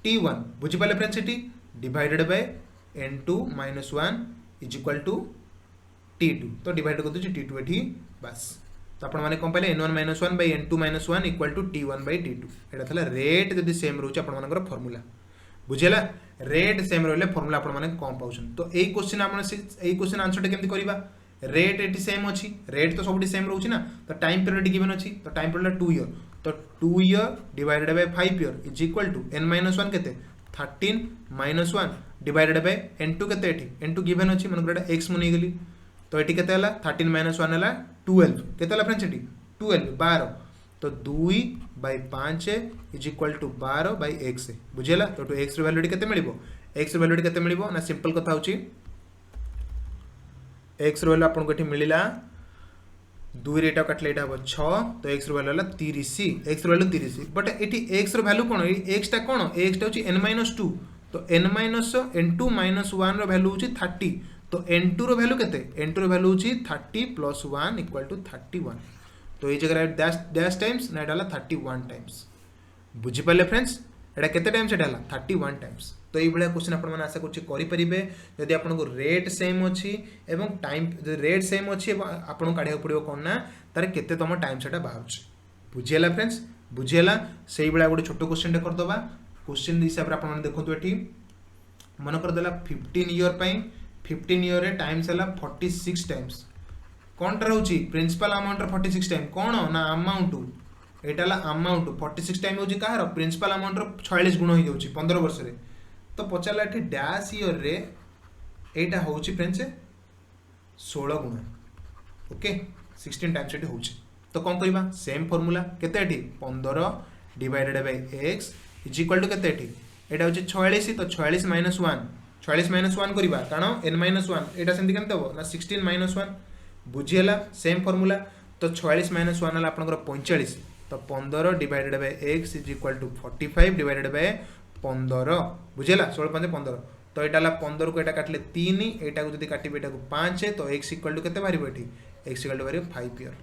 T1 बुझी पाले फ्रेंड्स एठी divided by n2 - 1 is equal to T2 तो डिवाइड कर दूसरी T2 एठी बस तो आपण माने कौन पाइले n1 - 1 bye n2 - 1 equal to T1 by T2 एटा थला रेट जदि सेम रहउछ आपण मानकर फार्मूला बुझेला रेट सेम रहले फार्मूला आपण माने कौन पाउछन तो एई क्वेश्चन आपण एई क्वेश्चन आंसर केमती करबा रेट ये सेम अच्छी रेट तो सब सेम रोचे ना तो टाइम पीरियड गिवन अच्छी तो टाइम पीरियड 2 ईयर तो 2 year divided by 5 year is equal to n minus 1 केते 13 माइनस 1 डिवाइडेड बाय n2 केते एठी n2 गिवन अच्छी मन को x मु गली तो एठी केते हला 13 माइनस 1 हला 12 केते हला फ्रेंड्स एठी 12 12 तो 2 by 5 is equal to 12 by x बुझेला तो x रो वैल्यू केते मिलिबो x रो वैल्यू केते मिलिबो ना सिंपल कथा होची x रो वैल्यू आपन को एठी मिलिला 2 रे एटा काटले एटा हो 6 तो x रो वैल्यू हला 30 x रो वैल्यू 30 बट एठी x रो वैल्यू कोन x टा कोन x टा होची n-2 तो n-n2 -1 रो वैल्यू होची 30 तो n2 रो वैल्यू केते n2 रो वैल्यू होची 30 + 1 = 31 तो ये जगह डैश टाइम्स ना एटा 31 टाइम्स बुझी पाले फ्रेंड्स एटा केते टाइम्स एटा 31 टाइम्स तो ये भाया क्वेश्चन आपण आशा करें जदि आपन को रेट सेम अच्छी एवं टाइम रेट सेम अच्छी आपन काढ़ा पड़ो कौन ना तार केते तम टाइम सेटा बाहर बुझीला फ्रेंड्स बुझीला से भाया गोटे छोट क्वेश्चन करदे क्वेश्चन हिसाब से आप देखो ये मन करदेला 15 ईयर 15 ईयर टाइम्स है 46 टाइम्स कौन टा रोचे प्रिंसिपल अमाउंट 46 टाइम कौन ना अमाउंट एटा अमाउंट 46 टाइम हो कहार प्रिंसिपल अमाउंट 46 गुण हो 15 वर्ष रे तो पचारा ये डैश ईयर रे एटा होची फ्रेंड्स 16 गुण ओके 16 टाइम्स एटी होची तो कौन करबा सेम फार्मूला केते एटी 15 divided by x is equal to केते एटी एटा होची 46 तो 46 माइनस 1 46 माइनस 1 करबा कारण n माइनस 1 एटा सेंति केमते हो ना 16 माइनस 1 बुझियला सेम फार्मूला तो 46 माइनस 1 हला आपनकर 45 तो 15 divided by x is equal to 45 divided by 15 बुझेला 16 5 15 तो एटा 15 को एटा काटले 3 एटा को जदी काटिबे एटा को 5 तो x इक्वल टू केते बारिबो एठी x इक्वल टू बारिबो 5 ईयर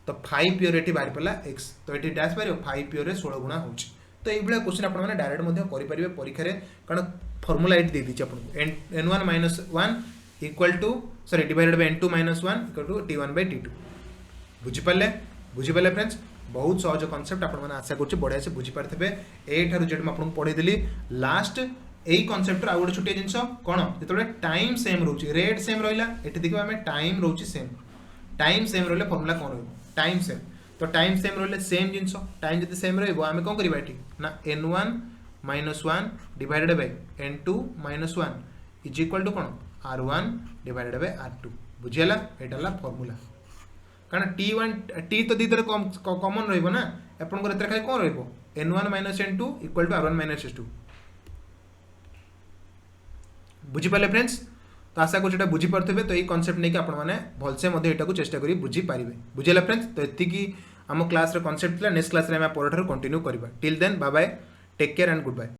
तो 5 ईयर एठी बारि पला x तो एठी डैश बारिबो 5 ईयर रे 16 गुणा होची तो एई बडा क्वेश्चन आपण माने डायरेक्ट मध्ये करि परिबे परीक्षा रे कारण फार्मूला एठी दे दिछि आपण n1 - 1 equal to sorry divided by n2 - 1 equal to t1 by t2 बुझि पाले फ्रेंड्स बहुत सहज कॉन्सेप्ट आपण माने आशा करछि बढ़िया से बुझी पारथबे ए ठारु जेट म आपन पढै देली लास्ट एई कॉन्सेप्ट रा आउट छोटे जिंस कोन जेतबे टाइम सेम रहउछि रेट सेम रहिला एठी देखिबा हमें टाइम रहउछि सेम टाइम सेम रहले फार्मूला कोन रहबो टाइम सेम तो टाइम सेम रहले सेम जिंस टाइम जति सेम रहबो हमें कोन करबा एठी ना n1 - 1 divided by n2 - 1 is equal to कोन r1 डिवाइडेड बाय r2 बुझियला एटाला फार्मूला कारण t1 t तो दीदर कॉमन रहइबो ना आपन को एतर खाली कोन रहइबो n1 - n2 equal to r1 - s2 बुझी पाले फ्रेंड्स तो आशा को जेटा बुझी परथबे तो ई कांसेप्ट नै कि आपण माने भलसे मध्ये एटा को चेष्टा करी बुझी पारिबे बुझिला फ्रेंड्स तो एति की हम क्लास रे कांसेप्ट ला नेक्स्ट क्लास रे हम परठार कंटिन्यू करबा till then bye bye take care and good bye.